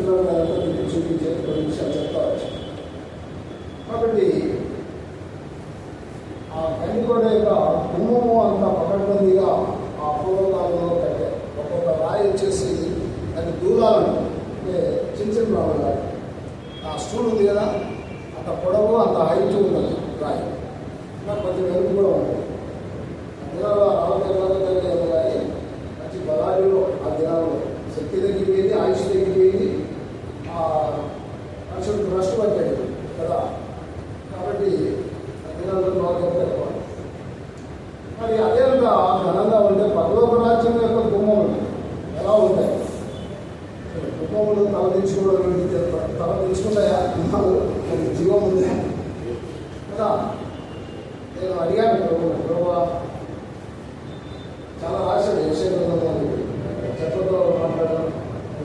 చూపించే కొన్ని విషయాలు చెప్తా వచ్చాను. కాబట్టి ఆ గండికోట యొక్క గుమ్మము అంత పకడ్బందీగా ఆ పూర్వకాలంలో కట్టారు. ఒక్కొక్క రాయి వచ్చేసి అది దూరాలను అంటే చిన్న చిన్న రాళ్ళు. ఆ స్టూల్ ఉంది కదా, అంత పొడవు అంత హైట్ ఉన్నది రాయి. నాకు కొంచెం వెలుగు కూడా ఉంటుంది. దినాల్లో రావడం కానీ మంచి బలాలు ఆ దినాల్లో శక్తి తగ్గిపోయింది, ఆయుష్ తగ్గిపోయింది, మనుషులకు భ్రష్టు పట్టాడు కదా. కాబట్టి ఆ దినాల్లో బాగా మరి అదే ఘనంగా ఉంటే పరలోక రాజ్యం యొక్క గుమ్మములు ఎలా ఉంటాయి? గుమ్మములు తలదించుకుంటాయా? గుమ్మాలు జీవం ఉంది కదా. నేను అడిగాను ప్రభువా, చాలా రాశాడు యెషయా చెట్లతో మాట్లాడడం,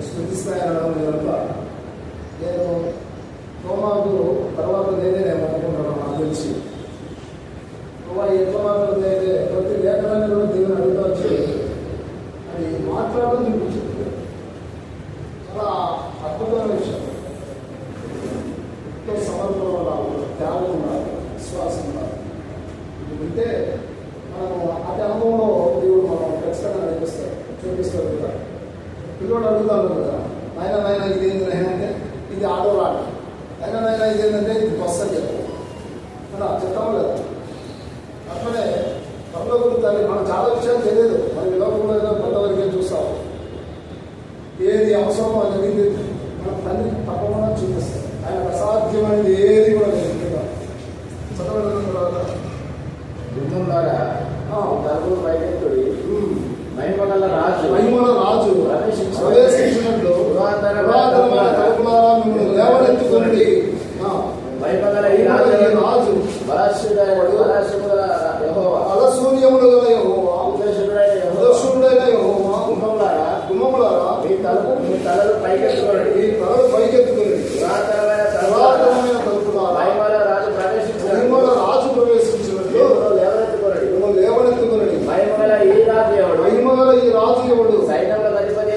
స్థుతిస్తాయనడం ఇదంతా. నేను తోమాకు తర్వాత నేనేమనుకుంటున్నాను నాకు తెలిసి ఎట్లా మాట్లాడుతుంది అయితే ప్రతి లేఖనాన్ని కూడా దేవుని అడుగుతా వచ్చి అది మాట్లాడడం చూపించింది. చాలా అద్భుతమైన విషయం. ఎంతో సమర్పణ ఉండాలి, త్యాగం ఉండాలి, విశ్వాసం ఉండాలి. ఇది ఉంటే మనము అతి అనుభవంలో దేవుడు మనం ఖచ్చితంగా చూపిస్తాడు కదా. పిల్లవాడు అడుగుతాడు కదా, నాయన ఇదేంటి నాయన అంటే ఇది ఆటో రాట, నాయన ఇదేంటంటే ఇది బస్సు అని చెప్పాలి కదా. చెప్తాము లేదా? అట్లనే పనుల గురించి మనం చాలా విషయాలు తెలియదు. మన విలోకంలో కొంతవరకే చూస్తాం. ఏది అవసరమో అనేది మన తండ్రి తప్పకుండా చూపిస్తాం. ఆయన అసాధ్యమైనది ఏది కూడా లేదు. చదవడం తర్వాత గుమ్మం ద్వారా తలుపులు పైకెత్తుడి మహిమగల రాజు మహిమల రాజు ప్రవేశించినట్లు పురాతనమైన తలుపులారా మిమ్మల్ని లేవనెత్తుకొనండి. మహిమగల ఈ రాజు అలశూన్యములు గల యెహోవా, ఉదర్శనుడైన యెహోవా, గుమ్మములారా మీ తలలు పైకెత్తుకోండి. ఈ తలలు పైకెత్తుకొనండి. పురాతనమైన తలుపులారా మహిమగల రాజు ప్రవేశించినట్లు లేవనెత్తుకోండి. మిమ్మల్ని లేవనెత్తుకొనండి. మహిమగల ఈ రాజు ఎవడు? మహిమగల ఈ రాజు ఎవడు? సైన్యముల అధిపతి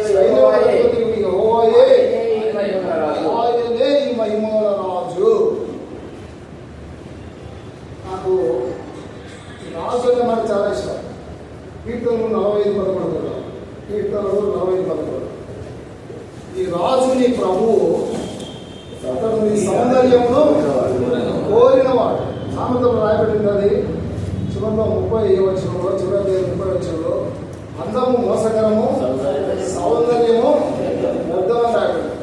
యెహోవాయే. ఈ మహిమగల రాజు. ఆయనే ఈ మహిమగల రాజు. నాకు ఈ రాజు అనే మాట చాలా ఇష్టం. కీర్తనలు 45:11. కీర్తనలు 45:11. ఈ రాజుని ప్రభువు అతడు నీ సౌందర్యమును కోరినవాడు. సామెతలు రాయబడింది. అది చివరిలో 30 వచనంలో, చివరి 30 వచనంలో అందము మోసకరము, సౌందర్యము వ్యర్థమని రాయబడింది.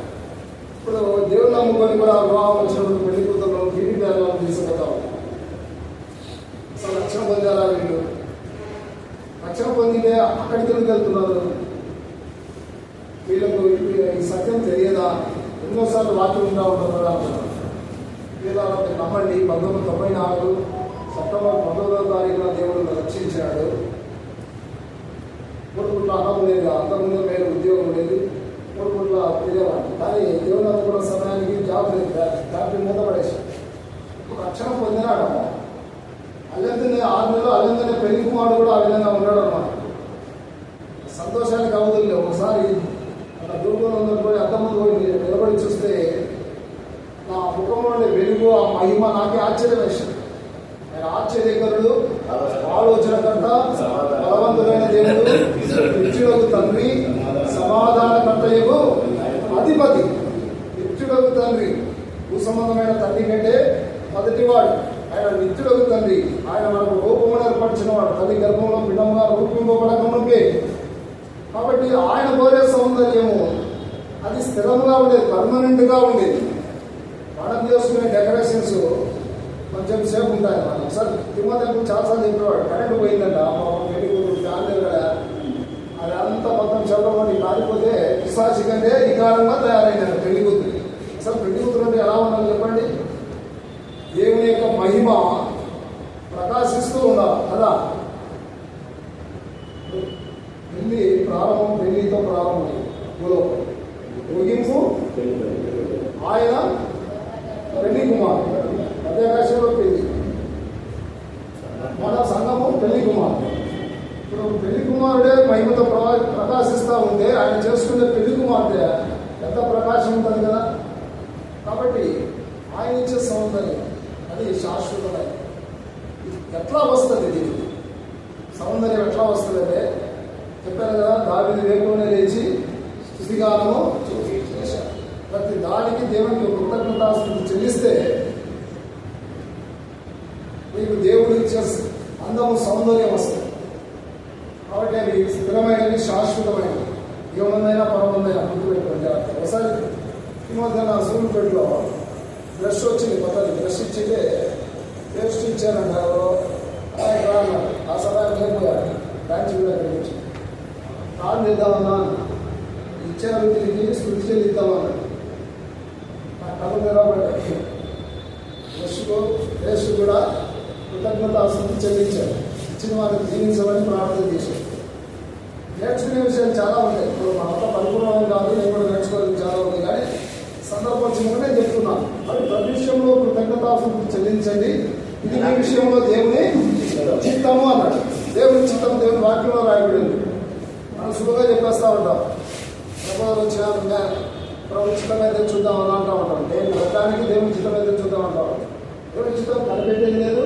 ఇప్పుడు దేవుని నమ్ముకొని కూడా వివాహం వచ్చినప్పుడు పెళ్లి కూతురు కింది పేర్లను తీసుకుంటాం. అసలు రక్షణ పొందారా వీళ్ళు? రక్షణ పొందితే అక్కడికి ఎందుకు వెళ్తున్నారు? వీళ్ళకు ఈ సత్యం తెలియదా? ఎన్నోసార్లు వాక్యం ఉంటా ఉంటారు కదా అంటున్నారు. వీళ్ళకి నమ్మండి. 1994 సెప్టెంబర్ 19వ తారీఖున దేవుడు రక్షించాడు. మూడుపుట్ల అన్నం లేదు, అంతకుముందు వేరే ఉద్యోగం లేదు, మూడుపుట్ల తిరిగేవాడు. కానీ దేవుడు అనుకున్న సమయానికి జాబ్ లేదు, ఫ్యాక్టరీ మీద పడేసాడు. రక్షణ పొందినాడమ్మా. అల్లెంతనే 6 నెలలు అల్లెంతనే పెళ్లి కుమారుడు కూడా ఆ విధంగా ఉన్నాడు అన్నమాట. సంతోషానికి అవధులు లేవు. ఒకసారి అట్లా దూరంలో ఉన్నప్పుడు అద్దం ముందు పోయి నిలబడి చూస్తే నా ముఖంలో ఉండే వెలుగు, ఆ మహిమ నాకే ఆశ్చర్యం వేసింది. ఆయన ఆశ్చర్యకరుడు, ఆలోచనకర్త, బలవంతుడైన దేవుడు, నిత్యుడకు తండ్రి, సమాధానకర్తయగు అధిపతి. నిత్యుడకు తండ్రి, భూసంబంధమైన తండ్రి కంటే మొదటివాడు. ఆయన నిత్యుడకు తండ్రి. ఆయన మనకు రూపమును ఏర్పరిచిన వాడు. తల్లి గర్భంలో పిండంగా రూపింపబడకముందే. కాబట్టి ఆయన కోరే సౌందర్యము అది స్థిరంగా ఉండేది, పర్మనెంట్గా ఉండేది. మనం చేసుకునే డెకరేషన్స్ కొంచెం సేపు ఉంటాయి. మనం ఒకసారి తిమ్మతప్పుడు చాలాసార్లు చెప్పేవాడు, కరెంటు పోయిందంట, పెళ్లి కూతురు ఫ్యాన్ కదా, అది అంతా మొత్తం చదవమని కాలిపోతే పిశాచి కంటే వికారంగా తయారైందంట పెళ్లి కూతురు. అసలు పెళ్లి కూతురు అంటే ఎలా ఉండాలి చెప్పండి? దేవుని యొక్క మహిమ ప్రకాశిస్తూ ఉండాలి కదా. పెళ్లి ప్రారంభం పెళ్లితో ప్రారంభం, ముగింపు ఆయన పెళ్లి కుమారుడు. మధ్యాకాశంలో పెళ్లి, మన సంఘము పెళ్లి కుమారుడు. ఇప్పుడు పెళ్లి కుమారుడే మహిమతో ప్రకాశిస్తూ ఉంటే ఆయన చేసుకునే పెళ్లి కుమార్తె ఎంత ప్రకాశం ఉంటుంది కదా. కాబట్టి ఆయన ఇచ్చే సౌందర్యం అది శాశ్వతమైన. ఎట్లా వస్తుంది దీనికి సౌందర్యం? ఎట్లా వస్తుంది అంటే చెప్పాను కదా, దావీదు వేకువనే లేచి స్తుతిగానము చేశాడు. ప్రతి దానికి దేవునికి కృతజ్ఞతాస్తుతి చెల్లిస్తే మీకు దేవుడు ఇచ్చే అందము, సౌందర్యం వస్తుంది. కాబట్టి అవి స్థిరమైనవి, శాశ్వతమైనవి. యోగమైనా పరమందైనా గుర్తుపెట్టుకోండి. ఒకసారి ఈ మధ్య నా సూర్యుపేటలో బ్రష్ వచ్చింది, కొత్తది బ్రష్ ఇచ్చితే పేస్ట్ ఇచ్చానంట. ఎవరో అన్నారు, ఆ సమయానికి లేకపోయారు. బ్యాంక్ కూడా వచ్చి కాల్ చేద్దామన్నా, ఇచ్చారు తిరిగి శృతి చెల్లిద్దామన్నా. నా కథ తెరవబడ్డాయి. బ్రష్కు పేస్ట్ కూడా కృతజ్ఞత శృతి చెల్లించారు. ఇచ్చిన వారికి జీవించమని ప్రార్థన చేశారు. నేర్చుకునే విషయాలు చాలా ఉంటాయి. ఇప్పుడు మా అంతా పరిపూర్ణం కాదు, నేను కూడా నేర్చుకోవడానికి చాలా ఉంది. కానీ సందర్భం వచ్చినప్పుడు నేను చెప్తున్నాను. మరి ప్రతి విషయంలో కృతజ్ఞతాస్తుతి చెల్లించండి, ఇది మీ విషయంలో దేవుని చిత్తము అన్నాడు. దేవుని చిత్తం దేవుని వాక్యంలో రాయబడింది. మనం సులువుగా చెప్పేస్తూ ఉంటాం. ప్రభుత్వం వచ్చినా ప్రభు చిత్తం అయితే చూద్దాం అని అంటూ ఉంటాం. నేను ప్రధానికి దేవుని చిత్తం అయితే చూద్దాం అంటాం. దేవుని చిత్తం కనిపెట్టేది లేదు,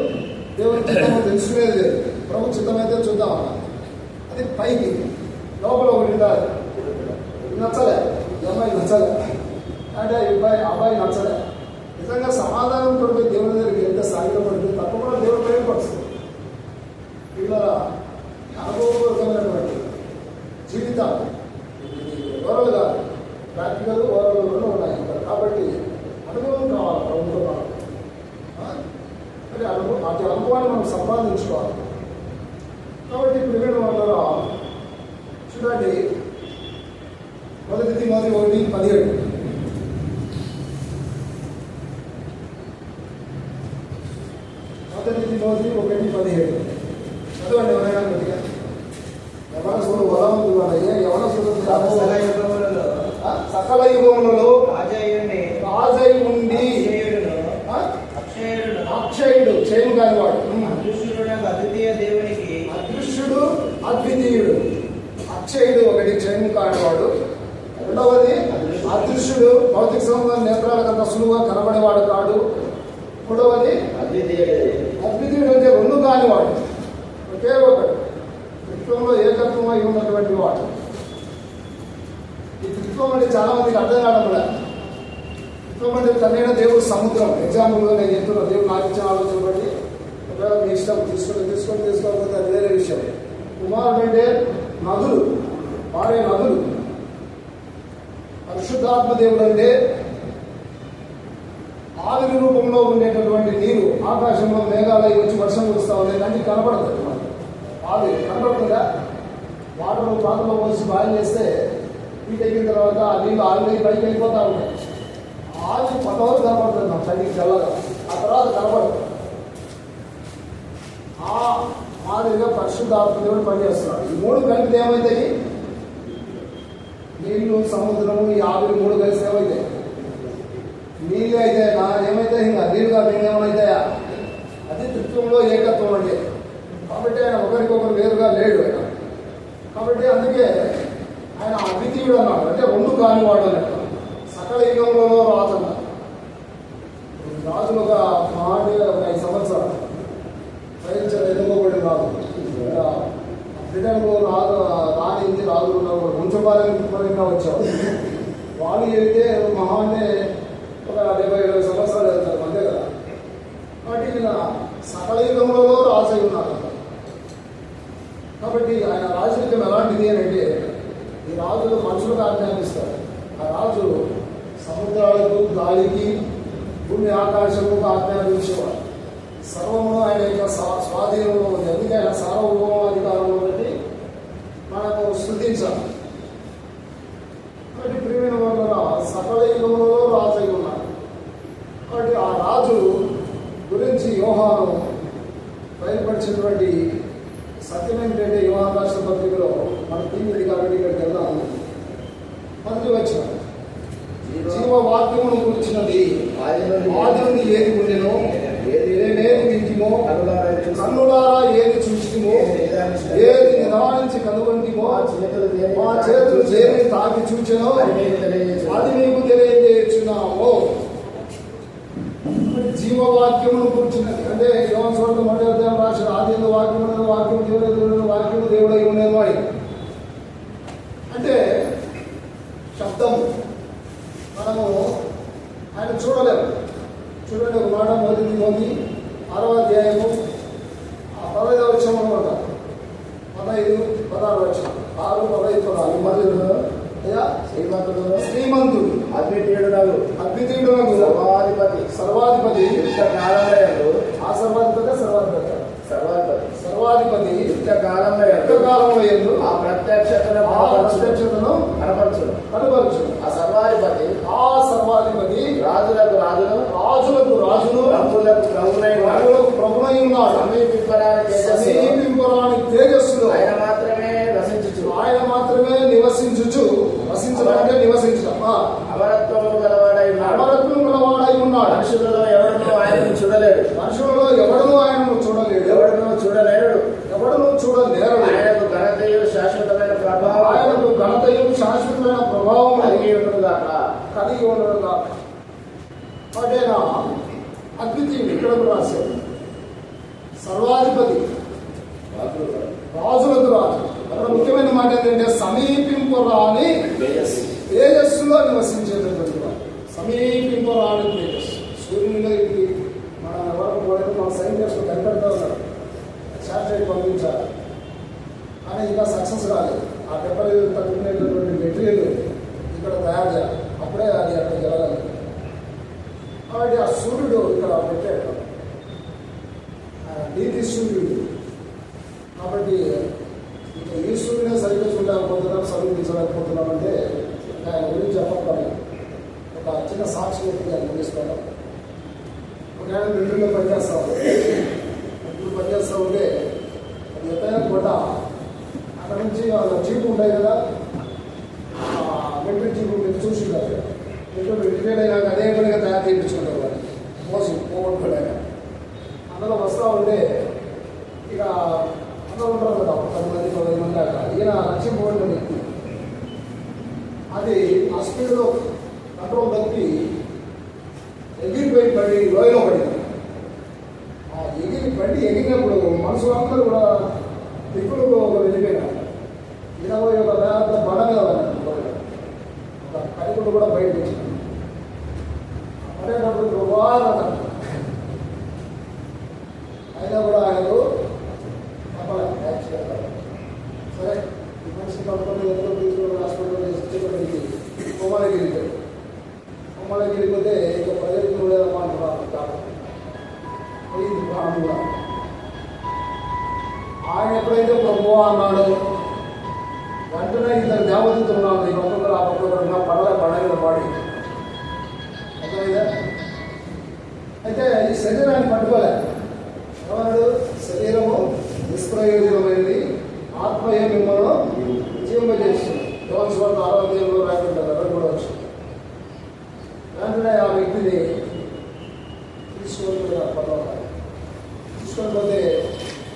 దేవుని చిత్తం తెలుసుకునేది లేదు. ప్రభు చిత్తం అయితే చూద్దాం అన్నా. అది పైకి, లోపల ఒకటి ఉండాలి. నచ్చలే, ఈ అమ్మాయి నచ్చలే అంటే అబ్బాయి నచ్చలే. నిజంగా సమాధానం పడిపోయి దేవుని దగ్గరికి ఎంత సాగిలో పడిపోయి తప్పకుండా దేవుడు ప్రేమపరుస్తుంది. వీళ్ళ అనుభవపూర్వకమైనటువంటి జీవితాలు ఓరల్ కాదు, ప్రాక్టికల్ ఓరల్ రెండు ఉన్నాయి. కాబట్టి అనుభవం కావాలి ప్రభుత్వం. మరి అటు అనుభవాన్ని మనం సంపాదించుకోవాలి. కాబట్టి ప్రియమైన వాళ్ళ చూడండి, 1 తిమోతి 1:17. 1 తిమోతి 1:17 చదవండి ఎవరైనా కొద్దిగా. యవనస్తులు బలవంతులు వాళ్ళయ్యా, యవనస్తులు సకల యుగములలో రాజై ఉండి అక్షయుడు చేయము కాని వాడు, అదృశ్యుడు అద్వితీయుడు. అక్షయుడు ఒకటి, చేయము కాని వాడు రెండవది. అదృశ్యుడు భౌతిక సంబంధం నేత్రాలకంత సులువుగా కనబడేవాడు కాడు. మూడవది అద్వితీయుడు అంటే రెండు కానివాడు, ఒకే ఒకడు, త్రిత్వంలో ఏకత్వం అయి ఉన్నటువంటి వాడు. ఈ త్రిత్వం అంటే చాలా మందికి అర్థం కావడం లేదు. త్రిత్వం అంటే తనైన దేవుడు సముద్రం. ఎగ్జాంపుల్గా నేను చెప్తున్నా, దేవుడు నాకు ఇచ్చిన ఆలోచన బట్టి ఒకవేళ మీ ఇష్టం తీసుకోకపోతే అది వేరే విషయం. కుమారుడు అంటే నదులు, పారే నదులు. పరిశుద్ధాత్మ దేవుడు అంటే ఆవిరి రూపంలో ఉండేటటువంటి నీరు. ఆకాశంలో మేఘాలయ వచ్చి వర్షం కురుస్తా ఉంది, కానీ కనపడదు. ఆవిరి కనపడుతుందా? వాటర్ పాత్రలో పోసి బాయిల్ చేస్తే హీట్ ఎక్కిన తర్వాత ఆ నీళ్ళు ఆవిరి పైకి వెళ్ళిపోతూ ఉంటాయి. ఆవిరి కొంతవరకు కనపడుతుంది నాకు పైకి చల్లగా, ఆ తర్వాత కనపడదు. ఆ మాదిరిగా పరిశుద్ధాత్మ దేవుడు పనిచేస్తున్నాడు. ఈ మూడు కలిపితే ఏమవుతాయి? నీళ్లు, సముద్రము, ఈ ఆవిరి మూడు కలిసి ఏమవుతాయి? నీళ్ళు అయితే ఏమైతాయి? ఇంకా నీళ్ళు కాదు, ఏమవుతాయా? అది త్రిత్వంలో ఏకత్వం అంటే. కాబట్టి ఆయన ఒకరికొకరు వేరుగా లేడు ఆయన. కాబట్టి అందుకే ఆయన అద్వితీయుడు అన్నాడు, అంటే రెండు కానివాడు అన్నట్టు. సకల యుగంలో రాజు అన్నారు. రాజులు ఒక 5 సంవత్సరాలు ఎన్నుకోబడి రాదు. బ్రిటన్లో రానింది రాజులు ఉన్నారు, వంశపారంపర్యంగా వచ్చారు. వాళ్ళు వెళ్తే మహానే ఒక 70-70 సంవత్సరాలు వెళ్తారు, అంతే కదా. కాబట్టి ఈయన సకల యుగంలో రాజు అయి ఉన్నారు. కాబట్టి ఆయన రాజకీయం ఎలాంటిది అని అంటే, ఈ రాజులు మనుషులకు ఆజ్ఞాపిస్తారు. ఆ రాజు సముద్రాలకు, గాలికి, భూమి ఆకాశములకు ఆజ్ఞాపించేవాడు. సర్వము ఆయన యొక్క స్వాధీనంలో ఉంది. అందుకే ఆయన సార్వభౌమాధికారంలో బట్టి మనకు స్తుతించాలి. కాబట్టి ప్రియమైన వాళ్ళ సకల యుగంలో రాజు అయి ఉన్నారు. కాబట్టి ఆ రాజు గురించి యోహాను బయలుపరిచినటువంటి సత్యం ఏంటంటే, యోహాను రాష్ట్ర పత్రికలో మన తీమిది కాబట్టి ఇక్కడికి వెళ్దాం. మొదటి వచ్చిన జీవవాక్యమును కూర్చున్నది ఆది నుండి ఏది ఉండెనో, ఏది వింటిమో, కన్నులారా ఏది చూచిమో, ఏది నిదానించి కనుగొంటిమో, మా చేతులు ఏమి తాకి చూచెనో అది మీకు తెలియజేస్తున్నామో. జీవవాక్యమును కూర్చున్నది అంటే యోహాను సువార్త 1వ అధ్యాయం రాశారు, ఆదిలో వాక్యం ఉన్నది, వాక్యం దేవుడు, వాక్యము దేవుడై ఉండేది వాడు. అంటే శబ్దం మనము ఆయన చూడలేము. చూడండి, ఒక మాట 1 తిమోతి 6వ అధ్యాయము 15వ వచనం అనమాట. 15, 16 వచనం. 6, 15, 16. అయ్యా, శ్రీమంతుడు అద్వితీయుడు సర్వాధిపతి ఆ సర్వాధిపతి కాలంలో ఎందు ఆ ప్రత్యక్షతను కనపరచును. ఆ సర్వాధిపతి రాజులకు రాజును ప్రభువులకు ప్రభునై ఉన్నాడు. సమీపింపరాని తేజస్సులో ఆయన మాత్రమే నివసించుచు. వసించడం అంటే నివసించడం. అమరత్వము గలవాడై ఉన్నాడు. మనుషులలో ఎవడనూ ఆయనను చూడలేడు. ఆయనకు ఘనతయు శాశ్వతమైన ప్రభావం కలిగి ఉండదు. అదేనా అద్వితీయుడు. ఇక్కడ రాశాడు సర్వాధిపతి, రాజులకు రాజు. అక్కడ ముఖ్యమైన మాట ఏంటంటే సమీపింపరాని తేజస్సులో నివసించేటటువంటి వాడు. సమీపింపరాని తేజస్సు. సూర్యునిలో ఇది మనం ఎవరికి పోలేదు, మన సైంటిస్టులు కనిపెడతా ఉన్నారు. శాటిలైట్ పంపించాలి, కానీ ఇంకా సక్సెస్ కాలేదు. ఆ టెంపరేచర్ తట్టుకునేటటువంటి మెటీరియల్ ఇక్కడ తయారు చేయాలి, అప్పుడే అది అక్కడ జరగాలి. కాబట్టి ఆ సూర్యుడు ఇక్కడ పెట్టాడు. నీతి సూర్యుడు. కాబట్టి ఇక ఈ సూర్యునే సరిగ్గా చూడలేకపోతున్నాం, సమీపించలేకపోతున్నాం అంటే ఆయన గురించి చెప్పకపోయినా ఒక చిన్న సాక్షి వ్యక్తి ఆయన ముగిస్తాను. ఒక ఆయన మిలిటరీలో పనిచేస్తా ఉంటే అది ఎప్పుడైనా కూడా అక్కడ నుంచి వాళ్ళ జీపు ఉంటాయి కదా, మిలిటరీ జీపు మీరు చూసింటారు. రిటైర్డ్ అయినాక అదే పనిగా తయారు చేయించుకుంటారు వాళ్ళు పోగొట్టుకోలేక. అందులో వస్తూ ఉంటే ఇక అందరూ ఉంటారు కదా, 10 మంది 15 మంది దాకా. ఈయన లక్ష్యం పోగొట్టిన వ్యక్తి అది ఆ స్పీడ్లో కంట్రోల్ తప్పి ఎగిరిపోయి పడి లోయలో పడింది. ఆ ఎగిరినప్పుడు మనుషులు అందరూ కూడా దిక్కులు వెళ్ళిపోయినారు. 21 వేల బండ మీద ఒక కైకుడు కూడా బయటకు వచ్చింది. పడేటప్పుడు బాగా అయినా కూడా ఆయనకు సరే ఈ మనిషి పడుకొని ఎంతో తీసుకుని హాస్పిటల్లో వచ్చేటప్పటికి కొమ్మలకి వెళ్ళిపోతే ఇక ప్రజలకు లేదమ్మా అంటున్నారు. పోయింది ప్రాణం కూడా. ఆయన ఎప్పుడైతే ప్రభువా అన్నాడు, వెంటనే 2 దేవదూతలు ఉన్నారు. ఈ ఒక్కొక్కరు ఆ ఒక్కొక్కరు పడగల పాడి అర్థమైందా. అయితే ఈ శరీరాన్ని పట్టుకోలే. ఏమన్నాడు? శరీరము నిష్ప్రయోజనమైనది, ఆత్మయే మిమ్మల్ని జీవింపజేస్తుంది. యోహాను సువార్త 6వ అధ్యాయంలో రాయబడ్డారు. ఎవరు కూడా వచ్చు. వెంటనే ఆ వ్యక్తిని తీసుకొని పోతే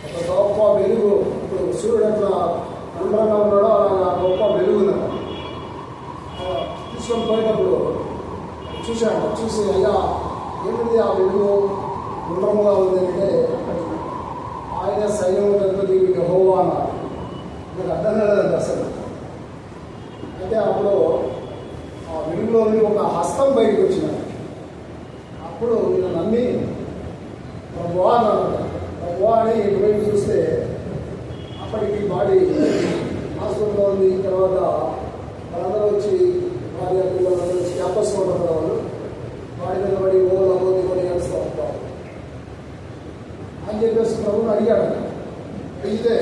ఒక గొప్ప వెలుగు, ఇప్పుడు సూర్యుడు ఎట్లా గుండ్రంగా ఉన్నాడో అలా గొప్ప వెలుగు ఉందన్నమాట. తీసుకొని పోయేటప్పుడు చూసి అయ్యా ఏంటిది ఆ వెలుగు గుండ్రముగా ఉంది అంటే, ఆయన సైన్యం గణపతి యెహోవా అన్నారు. నాకు అర్థం కాలేదండి అసలు. అయితే అప్పుడు ఆ వెలుగులో ఒక హస్తం బయటకు వచ్చినాడు. అప్పుడు నేను నమ్మి ప్రభువా అన్నాను. ప్రభువా అని బయట చూస్తే అప్పటికి బాడీ హాస్పిటల్లో ఉంది. తర్వాత వాళ్ళందరూ వచ్చి భార్య పిల్లలందరూ వచ్చి క్యాంపస్లో ఉంటారు. వాళ్ళు బాడీ మీద పడి కొని ఏడుస్తూ ఉంటారు అని చెప్పేసి ప్రభుని అడిగాడు. అడిగితే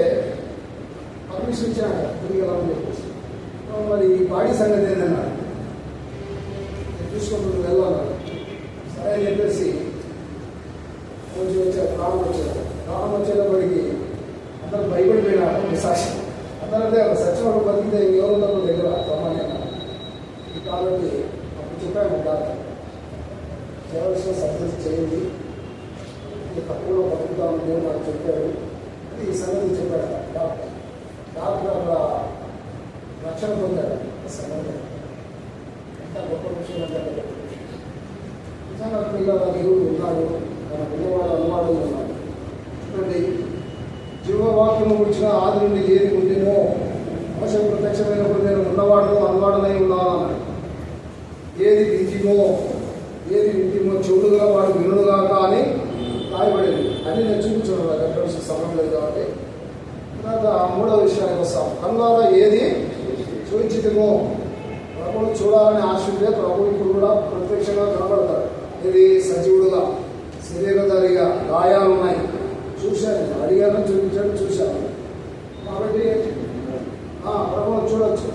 పర్మిషన్ ఇచ్చాడు తిరిగి అని చెప్పేసి. మరి బాడీ సంగతి ఏంటన్నాడు. చూసుకుంటూ వెళ్ళాలన్నాడు. సరే అని చెప్పేసి కొంచెం వచ్చారు. ప్రాణం వచ్చేటప్పటికి అందరూ భయపడిపోయినారు. సాక్షి అందరంటే ఒక సత్యం బతికితే ఎవరున్నారు దగ్గర సామాన్యంగా. కాబట్టి అప్పుడు చెప్పాను డాక్టర్ చేయవలసిన సర్జరీ చేయండి, తక్కువలో బతుకుతామని దేవుడు నాకు చెప్పాడు. అది ఈ సంగతి చెప్పాడు డాక్టర్. అక్కడ రక్షణ పొందాడు. సంగతి ఎంత గొప్ప విషయం అంటే నిజంగా ఇలా దేవుడు ఉన్నాడు, మన పిల్లవాడు అనువాడు ఉన్నాడు. చూడండి, జీవవాక్యము గురించిన ఆది నుండి ఏది ఉంటేనో మోస ప్రత్యక్షమైనప్పుడు నేను ఉన్నవాడు అనువాడనై ఉన్నాను అన్నాడు. ఏది వింటిమో చెవుడు గల వాడు వినుడుగా కానీ రాయబడేది అని నేను చూపించాను. రెఫరెన్స్ సంబంధం లేదు కాబట్టి. తర్వాత 3వ విషయానికి వస్తాం. కనులారా ఏది చూపించితేమో ప్రభువును చూడాలని ఆశ ఉంటే ప్రభు ఇప్పుడు కూడా ప్రత్యక్షంగా కనబడతాడు. ఇది సజీవుడుగా శరీరధారిగా గాయాలు ఉన్నాయి. చూశాను, అడిగాను, చూశాను. కాబట్టి ప్రభువును చూడొచ్చు,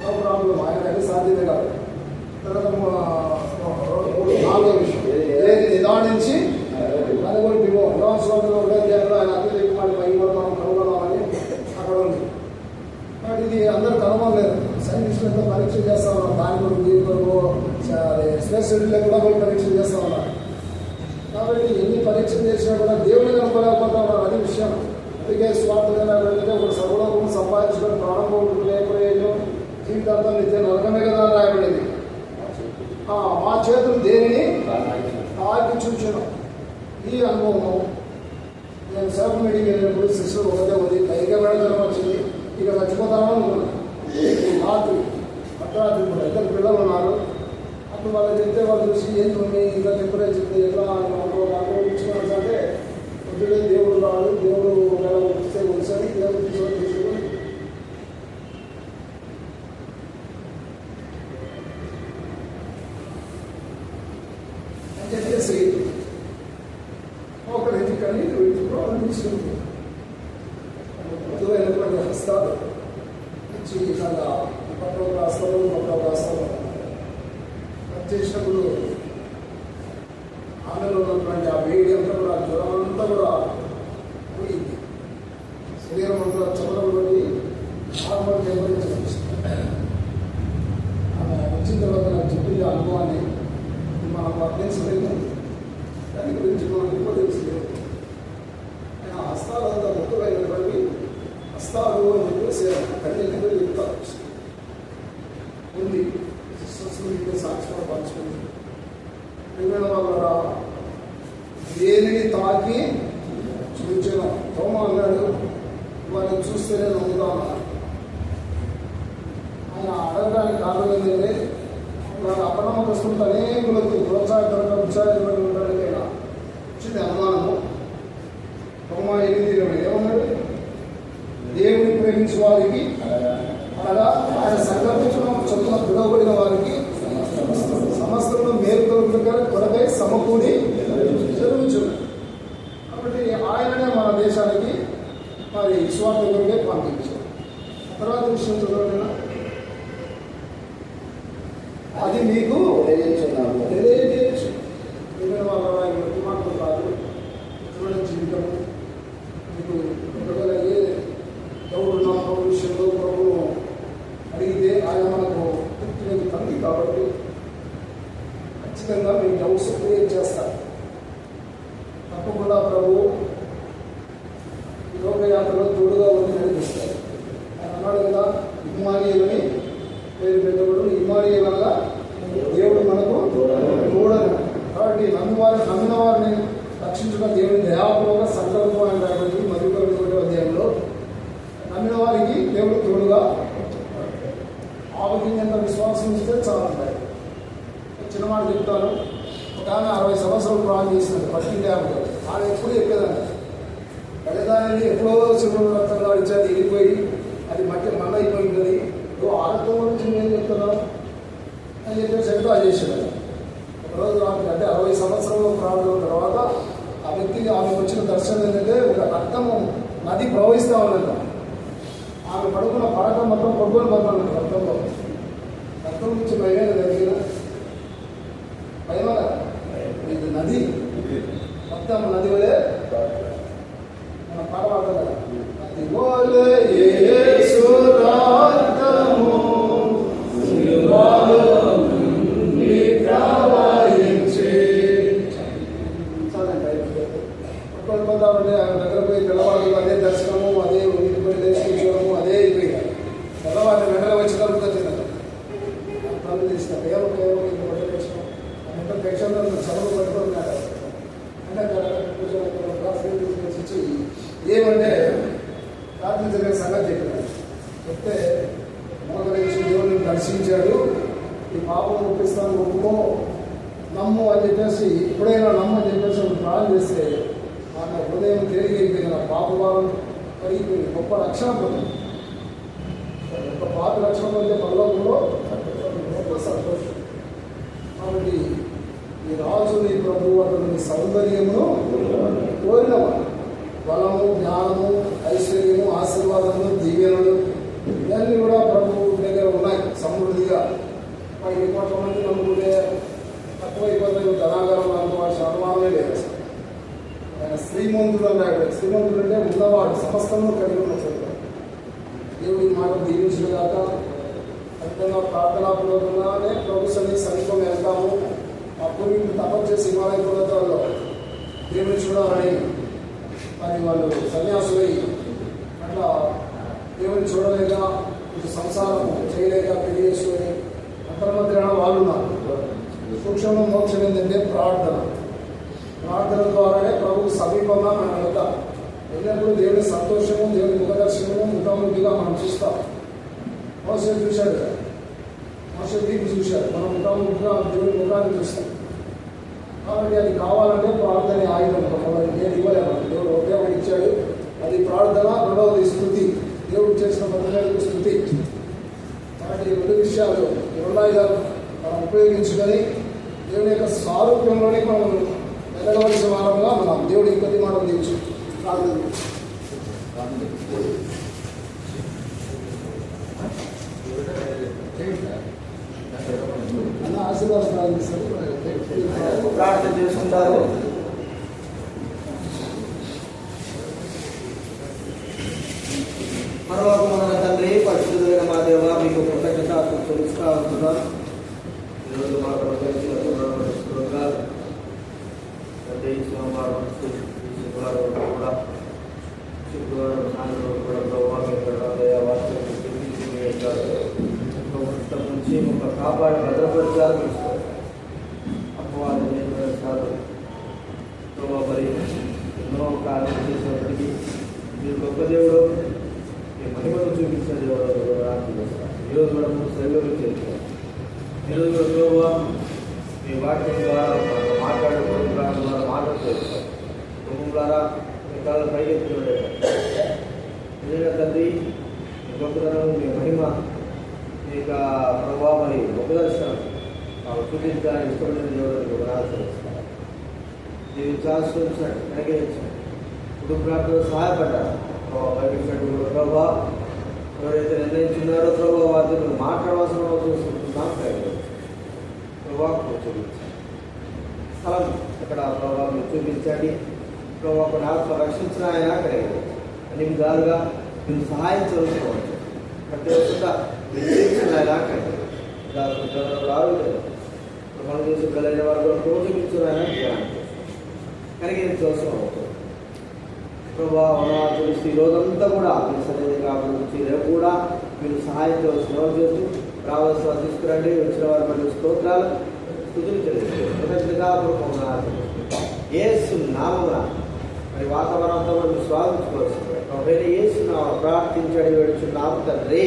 నో ప్రాబ్లం. ఆయన అన్ని సాధ్యమే కాదు. తర్వాత 4వ విషయం ఏది నిదానించి అది కూడా యోహాను సువార్తలో ఆయన అతి మాట మనం కనుగొనామని అక్కడ ఉంది. కాబట్టి ఇది అందరూ కనుగొనలేదు. సైంటిస్టులతో పరీక్ష చేస్తా ఉన్నారు. దాని కొరకు దీని కొరకు స్పేస్ షెడ్యూల్లో కూడా పోయి పరీక్షలు చేస్తూ ఉన్నారు. కాబట్టి ఎన్ని పరీక్షలు చేసినా కూడా దేవుని కనుక్కోలేకపోతా ఉన్నారు. అది విషయం. అందుకే స్వార్థంగా వెళ్తే ఒక సర్వలోకం సంపాదించుకొని ప్రాణం పోగొట్టుకునే ప్రయోజనం జీవితాంతం నిత్య నరకమే కదా అని రాయబడింది. మా చేతులు దేనిని తాకి చూచాను. ఈ అనుభవం నేను సేవ మీటింగ్ వెళ్ళినప్పుడు సిస్టర్ ఒకటే ఉంది. పైగా వెళ్ళడం వచ్చింది. ఇక చచ్చిపోతామని అనుకున్నాను. అర్ధరాత్రి కూడా 2 పిల్లలు ఉన్నారు. అప్పుడు వాళ్ళు చెప్తే వాళ్ళు చూసి ఏంటి మమ్మీ ఇంకా టెంపరేచర్ చెప్తే ఎట్లా అనుభవించుకున్నాను అంటే పొద్దునే దేవుడు రాడు, దేవుడు ఒకవేళ వస్తే వచ్చాను, దేవుడు తీసుకొని అని చెప్పేసి ఒకరి కానీ మృదువైనటువంటి హస్తాలు ఇచ్చి ఇలాగా పక్కన రాస్తాలు పక్కన రాస్తాలు చేసినప్పుడు ఆమెలో ఉన్నటువంటి ఆ వేడి అంతా కూడా జ్వరం అంతా కూడా పోయింది. శరీరం అంతా చదరం పడి నార్మల్ టెంపరేచర్ చూపిస్తుంది. ఆమె వచ్చిన తర్వాత నాకు చెప్పింది అనుభవాన్ని మనకు అర్థించలేదు, దాని గురించి మనకు ఎక్కువ తెలుసులేదు. ఆయన హస్తాలు అంతా ముఖ్యమైనటువంటి హస్తాలు అని చెప్పేసి కన్నీ చెప్తారు ఉంది. సాక్షిగా పంచుకుంది. ప్రియమైన వాళ్ళ దేనిని తాకి చూచిన తోమ అన్నాడు, వారిని చూస్తేనే నమ్ముతాను. ఆయన అడగడానికి కారణం ఏంటంటే వాళ్ళ అపనమ్మకస్తులకు అనేకులకు ప్రోత్సాహకరంగా ఉత్సాహపడడానికైనా వచ్చింది అనుమానము. తోమ 8:20 ఏమన్నాడు? దేవుని ప్రేమించే వారికి అనగా ఆయన సంకల్పించడం చొప్పున పిలువబడిన వారికి సమస్యలను మేలు కొరకై సమకూడి జరుగుతున్నాయి. కాబట్టి ఆయననే మన దేశానికి మరి స్వార్థ కొరకే పంపించారు. తర్వాత విషయం చదవడం అది మీకు తెలియజేయచ్చు. వాళ్ళ మాటలు కాదు, చూడండి జీవితం మీకు ఏ ఎవరు నా ప్రభు విషయంలో ప్రభు అడిగితే ఆయన మనకు తృప్తి తండ్రి కాబట్టి ఖచ్చితంగా మీకు డౌట్స్ క్రియేట్ చేస్తారు. తప్పకుండా ప్రభు లోకయాత్రలో తోడుగా ఉండి నడిపిస్తారు. ఆయన అన్నాడు కదా, ఇమ్మానుయేలని పేరు పెట్టబడు. ఇమ్మానుయేల్ అనగా దేవుడు మనకు తోడని. కాబట్టి నమ్మిన వారిని రక్షించడం దేవుని దయాపూర్వక సంకల్పం అని రాబట్టి మరియు 1వ అధ్యాయంలో నమ్మిన వారికి దేవుడు తోడుగా ఆరోగ్యంగా విశ్వాసం ఇస్తే చాలా ఉంటాయి. చిన్న మాట చెప్తాను. ఒక ఆమె 60 సంవత్సరాలు ప్రాణం చేసినట్టు పట్టింది. ఆమె ఎప్పుడు ఎక్కేదండి. వెళ్ళదాన్ని ఎప్పుడో చిన్న రక్తంగా అడిచాది, వెళ్ళిపోయి అది మట్టి మన్న అయిపోయింది. నువ్వు ఆరోగ్యం గురించి నేను చెప్తున్నావు అని చెప్పేసి ఎట్లా చేసేది. ఒకరోజు ఆమె అంటే 60 సంవత్సరాలు ప్రాణం తర్వాత ఆ వ్యక్తికి ఆమెకు వచ్చిన దర్శనం ఏంటంటే ఒక రక్తము నది ప్రవహిస్తూ ఉన్నది. ఆమె పడుకున్న పడకం మొత్తం కొబ్బరి పడుతుంది. రక్తంలో రక్తం నుంచి భయమే జరిగిన భయమ ఇది నది మొత్తం నది వలే మన పాట పాడదు కదా, నది వలే యేసు రక్తము దగ్గర పోయి పిల్లవాళ్ళు అదే దర్శనము, అదే ఉండిపోయి లేచుకోవడము, అదే అయిపోయింది. పిల్లవాడిని వెంటనే వచ్చి కలుపుతుంది తల్లి తీసిన కేవలం ప్రేక్షణ చదువు పట్టుకున్నాడు. అంటే తీసుకొచ్చి ఏమంటే ప్రార్థించే సంగతి చెప్పినాడు. చెప్తే మోదరించి దేవుడిని దర్శించాడు. ఈ పాపం ఒప్పిస్తాను, ఒప్పుకో, నమ్ము అని చెప్పేసి ఎప్పుడైనా నమ్మని చెప్పేసి ప్రార్థన చేస్తే ఆమె హృదయం తేలిగైపోయింది. పాప భావం కలిగిపోయింది. గొప్ప రక్షణ పొందింది. ఒక పాప రక్షణ పొందే పరలోకంలో గొప్ప సంతోషం. కాబట్టి ఈ రాజుని ప్రభు అతని సౌందర్యమును కోరినవాడు. బలము, జ్ఞానము, ఐశ్వర్యము, ఆశీర్వాదము, దీవెనలు ఇవన్నీ కూడా ప్రభు దగ్గర ఉన్నాయి సమృద్ధిగా. 10 కోట్ల మంది నమ్ముకుంటే తక్కువైపోతుంది. ధనాగారం అనుకోవాల్సిన అనుమానమే లేదు. ఆయన శ్రీమంతుడు అన్నాడు. శ్రీమంతుడు అంటే ఉన్నవాడు, సమస్తము కలిగి ఉన్న చోట. దేవుడి మాట దీవించిన కాక ఖచ్చితంగా ప్రార్థనాపూర్వకంగానే ప్రభు సమీపం వెళ్తాము. ఆ పూర్వీకులు తపస్సు చేసి హిమాలయ పర్వతాల్లో దేవుని చూడాలని మరి వాళ్ళు సన్యాసులై అట్లా దేవుని చూడలేక ఇటు సంసారం చేయలేక పెళ్లి చేసుకొని అంతర్మధ్యాహ్న వాళ్ళు ఉన్నారు. సూక్ష్మ మోక్షం ఏంటంటే ప్రార్థన. ప్రార్థన ద్వారానే ప్రభు సమీపంగా మనం వెళ్తాం. వెళ్ళినప్పుడు దేవుని సంతోషము, దేవుని ముఖదర్శనము ముఖాముఖిగా మనం చూస్తాం. మోసే చూశాడు, మోసే దీన్ని చూశాడు. మనం ముఖాముఖిగా దేవుని ముఖాన్ని చూస్తాం. కాబట్టి అది కావాలంటే ప్రార్థన ఆయుధం. నేను ఇవ్వలేము, దేవుడు ఒకే ఒకటి ఇచ్చాడు. అది ప్రార్థన. రెండవది స్థుతి, దేవుడు చేసిన పద్ధతులకు స్థుతి. కాబట్టి 2 విషయాలు 2 ఆయుధాలు మనం ఉపయోగించుకొని దేవుని యొక్క సారూప్యంలోనే మనం వెళ్ళవలసిన వారంగా మనం దేవుడి కొద్ది మాట తీర్చు. ప్రార్థన ఆశీర్వాదం ప్రారంభిస్తారు. ప్రార్థన చేసుకుంటారు. పరలోకమందున్న తండ్రి, పరిశుద్ధుడైన మా దేవ, మీకు కృతజ్ఞతలు చెల్లిస్తా ఉంటున్నాం. ఈరోజు మా స్తోత్రాలు తండ్రి. సోమవారం శుక్రవారం కూడా శుక్రవారం సాయంత్రం కూడా ప్రభావం నుంచి ఒక కాపాడి భద్రపరిచారు. అపవాదం సార్ ప్రభావ మరి ఎన్నో కార్యం చేసినప్పటికీ మీరు గొప్ప దేవుడు, మీ మహిమను చూపించిన దేవుడు. ఈరోజు కూడా శైలిలో చేస్తాం. ఈరోజు కూడా ప్రభావ మీ వాక్యం ద్వారా మాట్లాడుకోవడం ద్వారా మాట్లాడుతూ కుటుంబం ద్వారా మీ కాళ్ళు పైకెత్తి నిజంగా తండ్రి, మీ గొప్పతనం, మీ మహిమ, మీ యొక్క ప్రభావం మరి గొప్పదర్శనం మాకు చూపించాలని ఇష్టపడిన దేవుడు ఆశ్రయిస్తారు. జీవించాల్సి వచ్చాడు, కనికరించాడు, కుటుంబాలతో సహాయపడ్డారు. ప్రభావించినటువంటి ప్రభావ ఎవరైతే నిర్ణయించున్నారో ప్రభావ వారితో మాట్లాడవలసిన చూస్తున్నాం. ప్రభావం చూపించాలి. స్థలం అక్కడ ప్రభావం మీరు చూపించండి. ప్రభావ కొన్ని ఆత్మ రక్షించిన ఆయన అక్కడే అన్ని విధాలుగా మీరు సహాయం చేసుకోవచ్చు. ప్రత్యేకంగా ఆయన అక్కడే మనం చేసే పిల్లలైన వారు కూడా ప్రోత్సహించిన ఆయన ధ్యానం కనికరించవలసిన అవుతుంది. ప్రభావం తెలిసి ఈ రోజంతా కూడా మీ సన్నిధి కాబట్టి రేపు కూడా మీరు సహాయం సేవ చేస్తూ రావాల్సిన తీసుకురండి. వచ్చిన వారి మళ్ళీ స్తోత్రాలు స్తుతులు చెల్లిస్తూ యేసు నామమున మరి వాతావరణంతో మనం స్వాగతించుకోవాల్సింది. యేసు నామమున ప్రార్థించడి వేడుచున్నాము తండ్రి.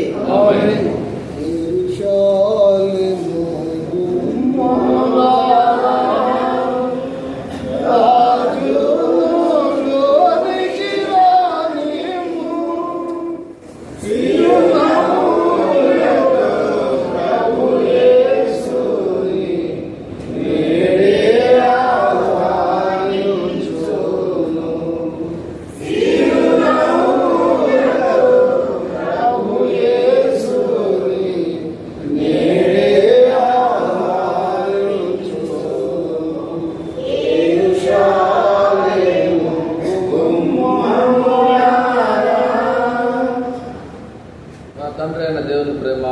తండ్రి అయిన దేవుని ప్రేమ,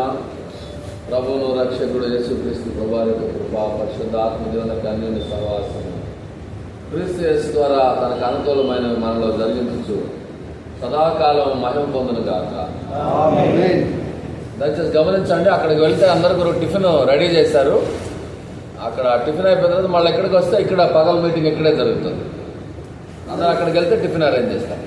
ప్రభువును రక్షకుడు యేసుక్రీస్తు ప్రభువారి యొక్క కృప, పరిశుద్ధ ఆత్మదేవుని అన్యోన్య సహవాసం క్రీస్తు యేసు ద్వారా తనకు అనుకూలమైన మనలో జరిగించు సదాకాలం మహిమ పొందును గాక. దయచేసి గమనించండి, అక్కడికి వెళ్తే అందరికీ టిఫిన్ రెడీ చేశారు. అక్కడ టిఫిన్ అయిపోయిన తర్వాత మళ్ళీ ఎక్కడికి వస్తే ఇక్కడ పగల మీటింగ్ ఇక్కడే జరుగుతుంది. అందరూ అక్కడికి వెళ్తే టిఫిన్ అరేంజ్ చేస్తారు.